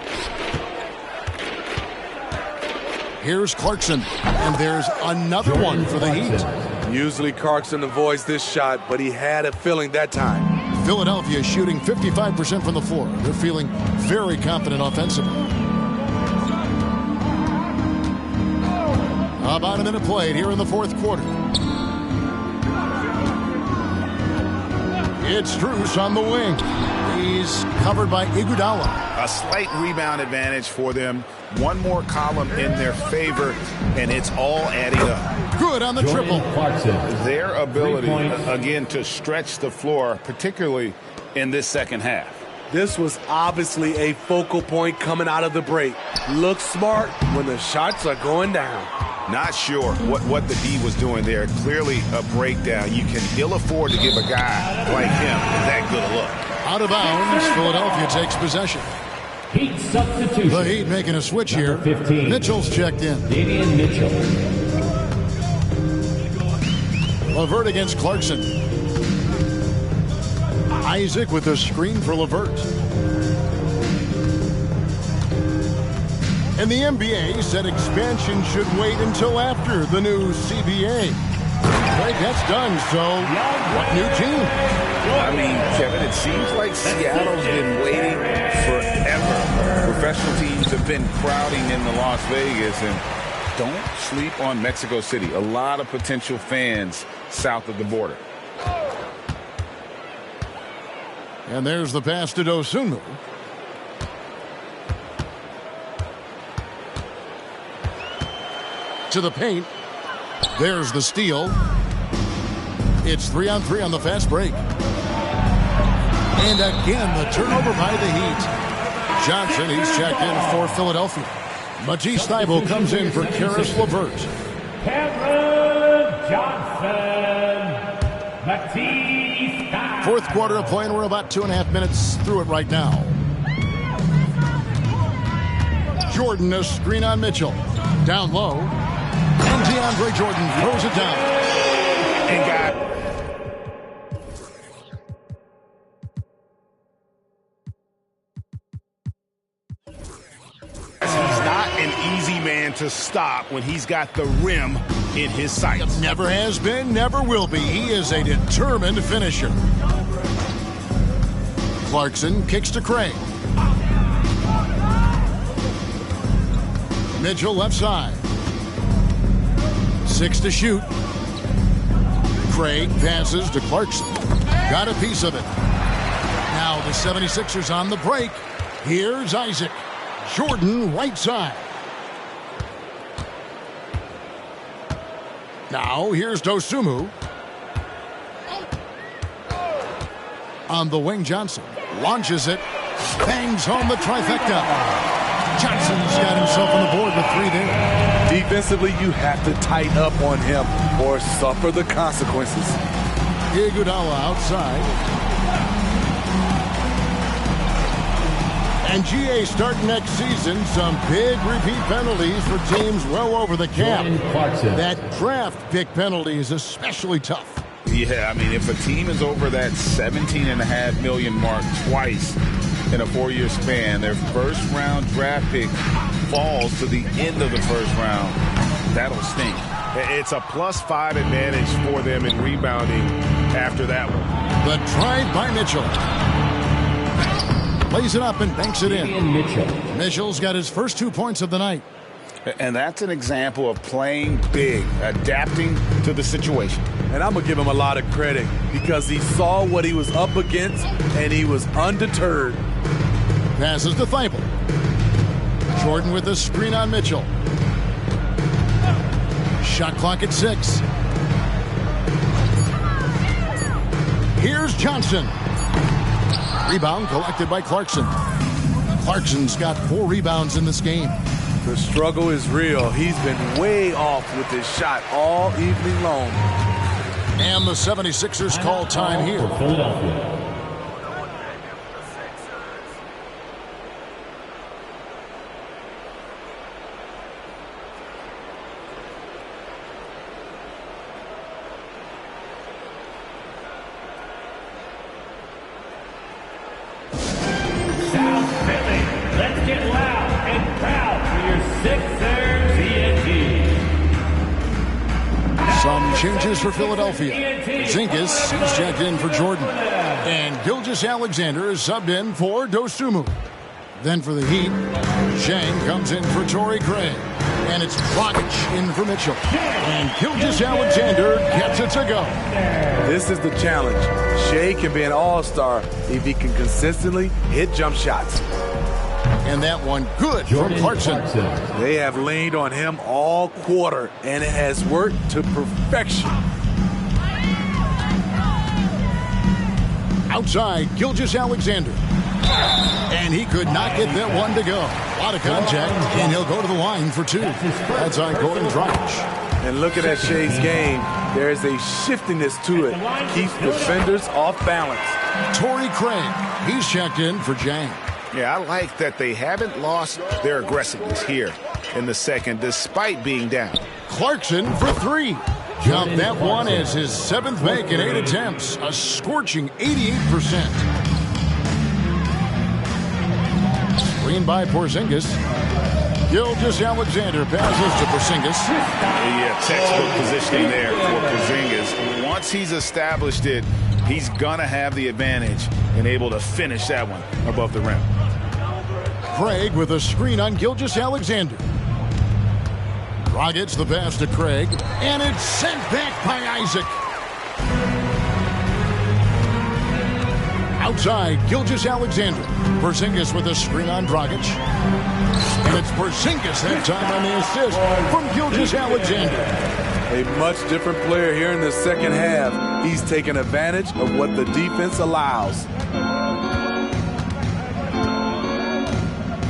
Here's Clarkson, and there's another one for the Heat. Usually Clarkson avoids this shot, but he had a feeling that time. Philadelphia shooting 55% from the floor. They're feeling very confident offensively. About a minute played here in the fourth quarter. It's Strus on the wing. He's covered by Iguodala. A slight rebound advantage for them. One more column in their favor, and it's all adding up. Good on the triple. Their ability, again, to stretch the floor, particularly in this second half. This was obviously a focal point coming out of the break. Look smart when the shots are going down. Not sure what the D was doing there. Clearly a breakdown. You can ill afford to give a guy like him that good a look. Out of bounds, Philadelphia takes possession. Heat substitution. The Heat making a switch here. 15. Mitchell's checked in. Damian Mitchell. LeVert against Clarkson. Isaac with a screen for LeVert. And the NBA said expansion should wait until after the new CBA. Right, that's done, so what new team? I mean, Kevin, it seems like Seattle's been waiting forever. Professional teams have been crowding into Las Vegas, and don't sleep on Mexico City. A lot of potential fans south of the border. And there's the pass to Dosunmu. To the paint. There's the steal. It's 3-on-3 on the fast break. And again, the turnover by the Heat. Johnson, he's checked in for Philadelphia. Matisse Thybulle comes in for Karis LeVert. Cameron Johnson. Matisse Thybulle. Fourth quarter of play, and we're about 2.5 minutes through it right now. Jordan, a screen on Mitchell. Down low. And DeAndre Jordan throws it down. And got he's not an easy man to stop when he's got the rim in his sights. Never has been, never will be. He is a determined finisher. Clarkson kicks to Craig. Mitchell left side. 6 to shoot. Craig passes to Clarkson. Got a piece of it. Now the 76ers on the break. Here's Isaac. Jordan right side. Now here's Dosunmu. On the wing, Johnson launches it. Bangs home the trifecta. Johnson's got himself on the board with 3 there. Defensively, you have to tighten up on him or suffer the consequences. Iguodala outside. And GA starting next season, some big repeat penalties for teams well over the cap. That draft pick penalty is especially tough. Yeah, I mean, if a team is over that $17.5 million mark twice in a 4-year span, their first-round draft pick falls to the end of the first round. That'll stink. It's a +5 advantage for them in rebounding after that one. The drive by Mitchell. Plays it up and banks it in. Mitchell's got his first 2 points of the night. And that's an example of playing big, adapting to the situation. And I'm going to give him a lot of credit because he saw what he was up against and he was undeterred. Passes to Thibault. Jordan with a screen on Mitchell. Shot clock at 6. Here's Johnson. Rebound collected by Clarkson. Clarkson's got 4 rebounds in this game. The struggle is real. He's been way off with his shot all evening long. And the 76ers call time here. Philadelphia. Changes for Philadelphia. Zinkas is checked in for Jordan. And Gilgeous-Alexander is subbed in for Dosunmu. Then for the Heat, Zhang comes in for Torrey Craig. And it's Dragic in for Mitchell. And Gilgeous-Alexander gets it to go. This is the challenge. Shea can be an all-star if he can consistently hit jump shots. And that one good from Clarkson. They have leaned on him all quarter, and it has worked to perfection. Outside, Gilgeous-Alexander. And he could not get that one to go. A lot of contact, and he'll go to the line for 2. That's on Goran Dragic. And looking at Shea's game, there is a shiftiness to it. Keeps defenders off balance. Torrey Craig, he's checked in for Zhang. Yeah, I like that they haven't lost their aggressiveness here in the second, despite being down. Clarkson for 3. Count that one as his 7th make in 8 attempts. A scorching 88%. Screen by Porzingis. Gilgeous-Alexander passes to Porzingis. Yeah, textbook positioning there for Porzingis. Once he's established it, he's going to have the advantage and able to finish that one above the rim. Craig with a screen on Gilgeous-Alexander. Dragic the pass to Craig, and it's sent back by Isaac. Outside, Gilgeous-Alexander. Porzingis with a screen on Dragic. And it's Porzingis that time on the assist from Gilgeous-Alexander. A much different player here in the second half. He's taken advantage of what the defense allows.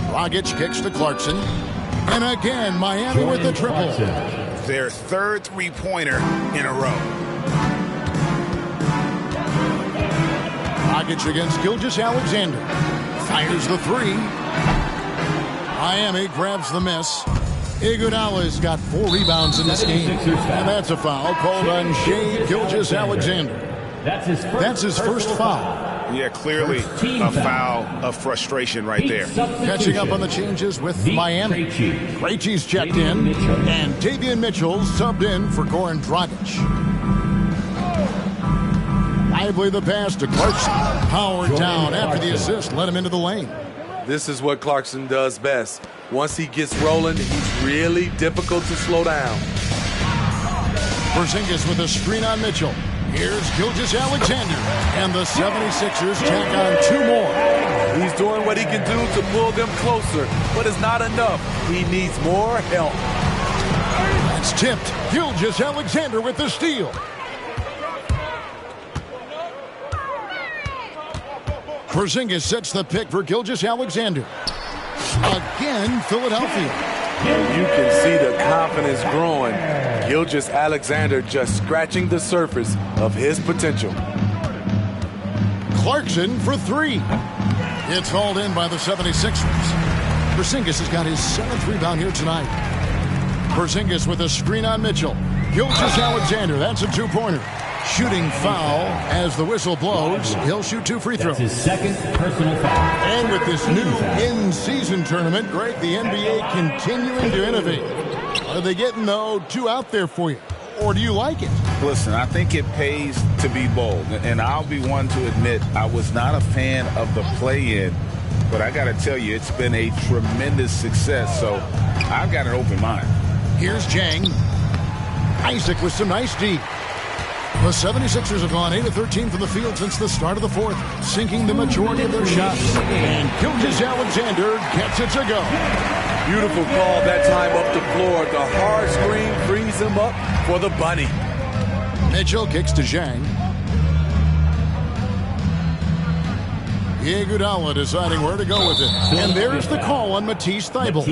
Dragic kicks to Clarkson. And again, Miami with the triple. Their 3rd three-pointer in a row. Dragic against Gilgeous-Alexander. Fires the 3. Miami grabs the miss. Iguodala's got 4 rebounds in this game. And that's a foul called on Shea Gilgeous-Alexander. That's his first foul. Yeah, clearly a foul of frustration right there. Catching up on the changes with Miami. Krejci's checked in, and Davion Mitchell subbed in for Goran Dragic. Lively the pass to Clarkson. Powered down after the assist, let him into the lane. This is what Clarkson does best. Once he gets rolling, he's really difficult to slow down. Porzingis with a screen on Mitchell. Here's Gilgeous-Alexander, and the 76ers tack on 2 more. He's doing what he can do to pull them closer, but it's not enough. He needs more help. That's tipped. Gilgeous-Alexander with the steal. Porzingis sets the pick for Gilgeous-Alexander. again, Philadelphia. You can see the confidence growing. Gilgeous-Alexander just scratching the surface of his potential. Clarkson for three. It's hauled in by the 76ers. Porzingis has got his 7th rebound here tonight. Porzingis with a screen on Mitchell. Gilgeous-Alexander, that's a two-pointer. Shooting foul as the whistle blows. He'll shoot 2 free throws. That's his 2nd personal foul. And with this new in-season tournament, Greg, the NBA continuing to innovate. Are they getting, though, 2 out there for you? Or do you like it? Listen, I think it pays to be bold. And I'll be one to admit I was not a fan of the play-in. But I got to tell you, it's been a tremendous success. So I've got an open mind. Here's Jang. Isaac with some nice D. The 76ers have gone 8 of 13 from the field since the start of the 4th, sinking the majority of their shots. And Gilgeous-Alexander gets it to go. Beautiful call that time up the floor. The hard screen frees him up for the bunny. Mitchell kicks to Zhang. Iguodala deciding where to go with it. And there's the call on Matisse Thybulle.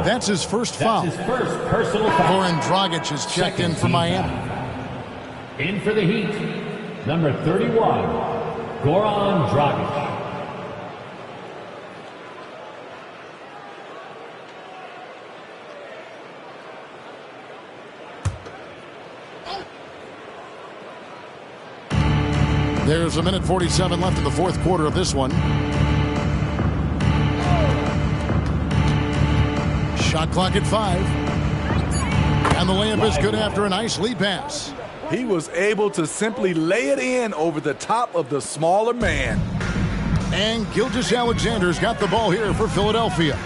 That's his first foul. That's his first personal foul. Goran Dragic has checked in for Miami. In for the Heat, number 31, Goran Dragic. There's 1:47 left in the 4th quarter of this one. Shot clock at 5. And the layup is good after a nice lead pass. He was able to simply lay it in over the top of the smaller man. And Gilgeous-Alexander's got the ball here for Philadelphia.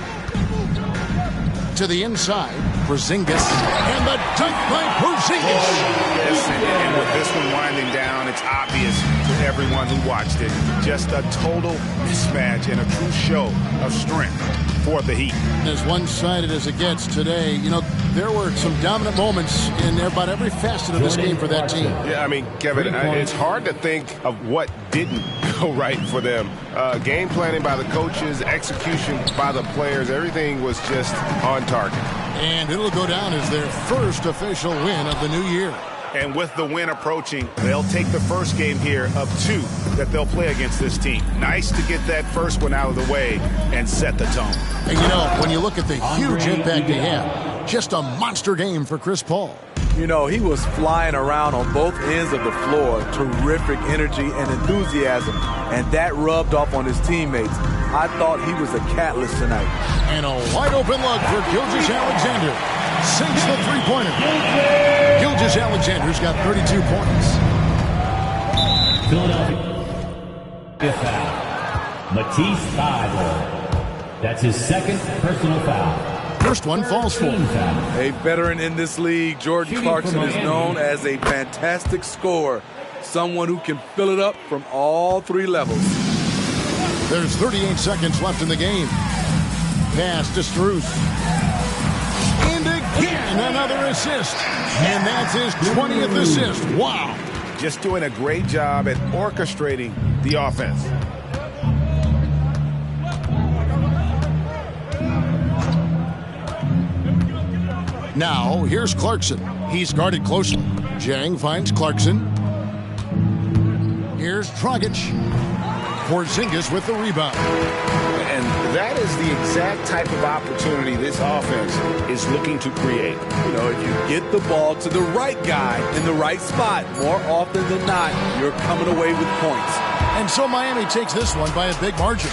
To the inside, Porzingis. And the dunk by Porzingis. Yes, and with this one winding down, it's obvious to everyone who watched it. Just a total mismatch and a true show of strength for the Heat. As one-sided as it gets today, you know, there were some dominant moments in about every facet of this game for that team. Yeah, I mean, Kevin, it's hard to think of what didn't go right for them. Game planning by the coaches, execution by the players, everything was just on target. And it'll go down as their first official win of the new year. And with the win approaching, they'll take the first game here of 2 that they'll play against this team. Nice to get that first one out of the way and set the tone. And you know, when you look at the huge impact he had, just a monster game for Chris Paul. You know, he was flying around on both ends of the floor. Terrific energy and enthusiasm. And that rubbed off on his teammates. I thought he was a catalyst tonight. And a wide open look for Gilgeous-Alexander. Sinks the three-pointer. Gilgeous-Alexander's got 32 points. Philadelphia foul. Matisse Thybulle. That's his 2nd personal foul. First one falls for him. A veteran in this league, Jordan Clarkson is known as a fantastic scorer. Someone who can fill it up from all 3 levels. There's 38 seconds left in the game. Pass to Strus. And again, another assist. And that's his 20th assist. Wow. Just doing a great job at orchestrating the offense. Now, here's Clarkson. He's guarded closely. Jang finds Clarkson. Here's Dragic. Porzingis with the rebound. And that is the exact type of opportunity this offense is looking to create. You know, if you get the ball to the right guy in the right spot, more often than not, you're coming away with points. And so Miami takes this one by a big margin.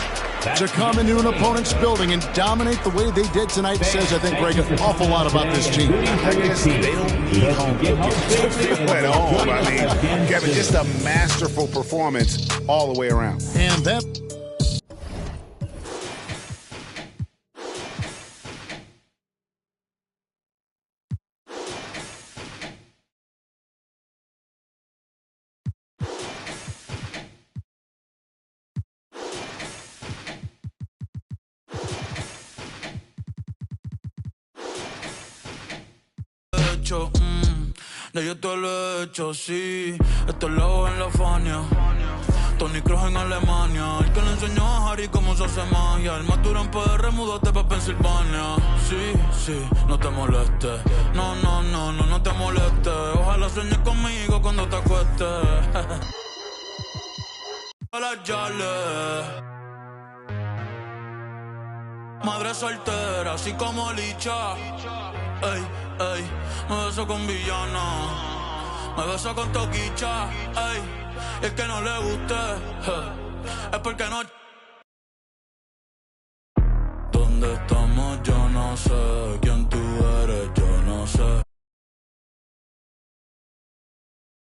To come into an opponent's building and dominate the way they did tonight says, I think, Greg, an awful lot about this team. I guess they don't need home cooking to feel at home. I mean, Kevin, just a masterful performance all the way around. And that... Ya yo te lo he hecho, sí. Esto es lo en la Fania. Tony Kroos en Alemania, el que le enseñó a Harry cómo se hace magia. El más duro en PR, múdate pa' Pensilvania. Sí, no te molestes. No te molestes. Ojalá sueñes conmigo cuando te acuestes. Las Yales, madre soltera, así como Licha. Ey, me beso con villana, me beso con Toquicha. Ey, y el que no le guste, es porque no. ¿Dónde estamos? Yo no sé.